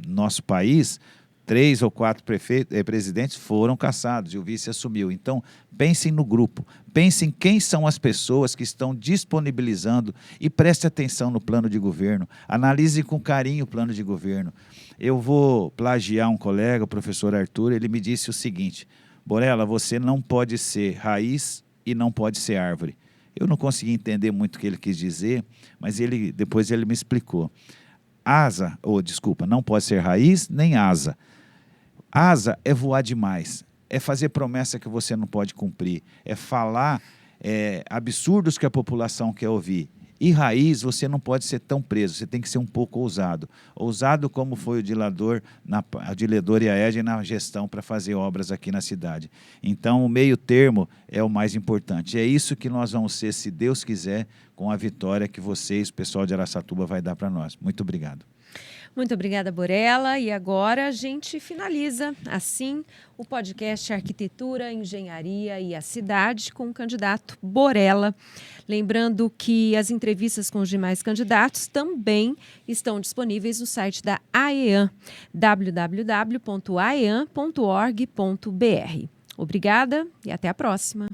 nosso país, 3 ou 4 presidentes foram cassados e o vice assumiu. Então, pensem no grupo, pensem quem são as pessoas que estão disponibilizando e preste atenção no plano de governo, analise com carinho o plano de governo. Eu vou plagiar um colega, o professor Arthur, ele me disse o seguinte: Borella, você não pode ser raiz e não pode ser árvore. Eu não consegui entender muito o que ele quis dizer, mas depois ele me explicou. Não pode ser raiz nem asa. Asa é voar demais, é fazer promessa que você não pode cumprir, é falar absurdos que a população quer ouvir. E raiz, você não pode ser tão preso, você tem que ser um pouco ousado. Ousado como foi o dilador e a Edna na gestão para fazer obras aqui na cidade. Então, o meio termo é o mais importante. É isso que nós vamos ser, se Deus quiser, com a vitória que vocês, o pessoal de Araçatuba, vai dar para nós. Muito obrigado. Muito obrigada, Borella. E agora a gente finaliza, assim, o podcast Arquitetura, Engenharia e a Cidade com o candidato Borella. Lembrando que as entrevistas com os demais candidatos também estão disponíveis no site da AEAN, www.aean.org.br. Obrigada e até a próxima.